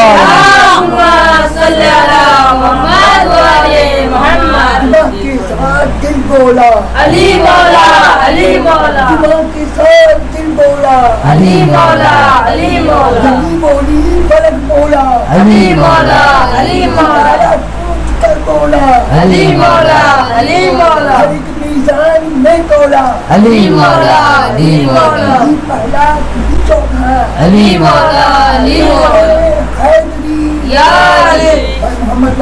D: दिल बोला
G: अली मौला, अली मौला,
D: के साथ दिल बोला
G: अली मौला, अली मौला,
D: दिल बोली फलक बोला
G: अली मौला, अली मौला,
D: कर बोला
G: अली मौला, अली मौला,
D: एक मीज़ान में तोला
G: अली मौला, अली मौला,
D: पहला चौथा
G: अली मौला, अली मौला,
D: हैदरी
G: या अली
D: मोहम्मद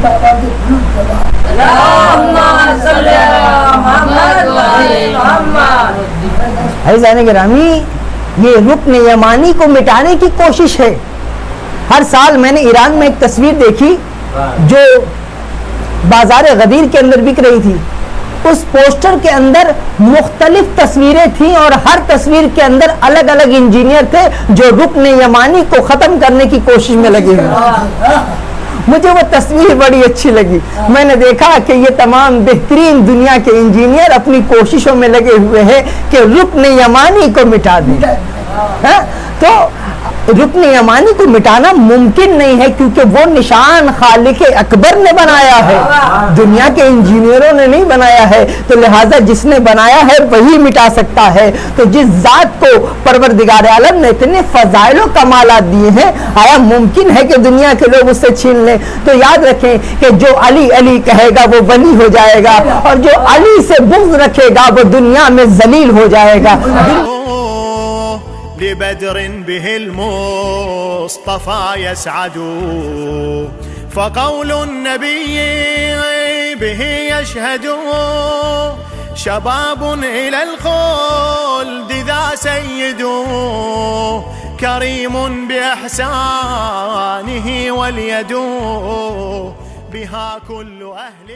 D: बाबा के फूल बोला
G: अल्लाहुम्मा सल्ली अला मुहम्मद व अली मुहम्मद।
F: अज़ीज़ान गिरामी, ये रुकन यमानी को मिटाने की कोशिश है। हर साल मैंने ईरान में एक तस्वीर देखी जो बाजार गदीर के अंदर बिक रही थी। उस पोस्टर के अंदर मुख्तलिफ तस्वीरें थी और हर तस्वीर के अंदर अलग अलग इंजीनियर थे जो रुकन यमानी को ख़त्म करने की कोशिश में लगे हुए। मुझे वो तस्वीर बड़ी अच्छी लगी। मैंने देखा कि ये तमाम बेहतरीन दुनिया के इंजीनियर अपनी कोशिशों में लगे हुए हैं कि रुकन यमानी को मिटा दें। तो रुकन यमानी को मिटाना मुमकिन नहीं है क्योंकि वो निशान खालिक अकबर ने बनाया है, दुनिया के इंजीनियरों ने नहीं बनाया है। तो लिहाजा जिसने बनाया है वही मिटा सकता है। तो जिस जात को परवरदिगार आलम ने इतने फजाइल कमालात दिए हैं, आया मुमकिन है कि दुनिया के लोग उससे छीन लें? तो याद रखें कि जो अली अली कहेगा वो वली हो जाएगा और जो अली से बुग़्ज़ रखेगा वो दुनिया में जलील हो जाएगा।
H: لبدر به المصطفى يسعد. فقول النبي به يشهد شباب إلى الخلد ذا سيد. كريم بإحسانه واليد بها كل أهل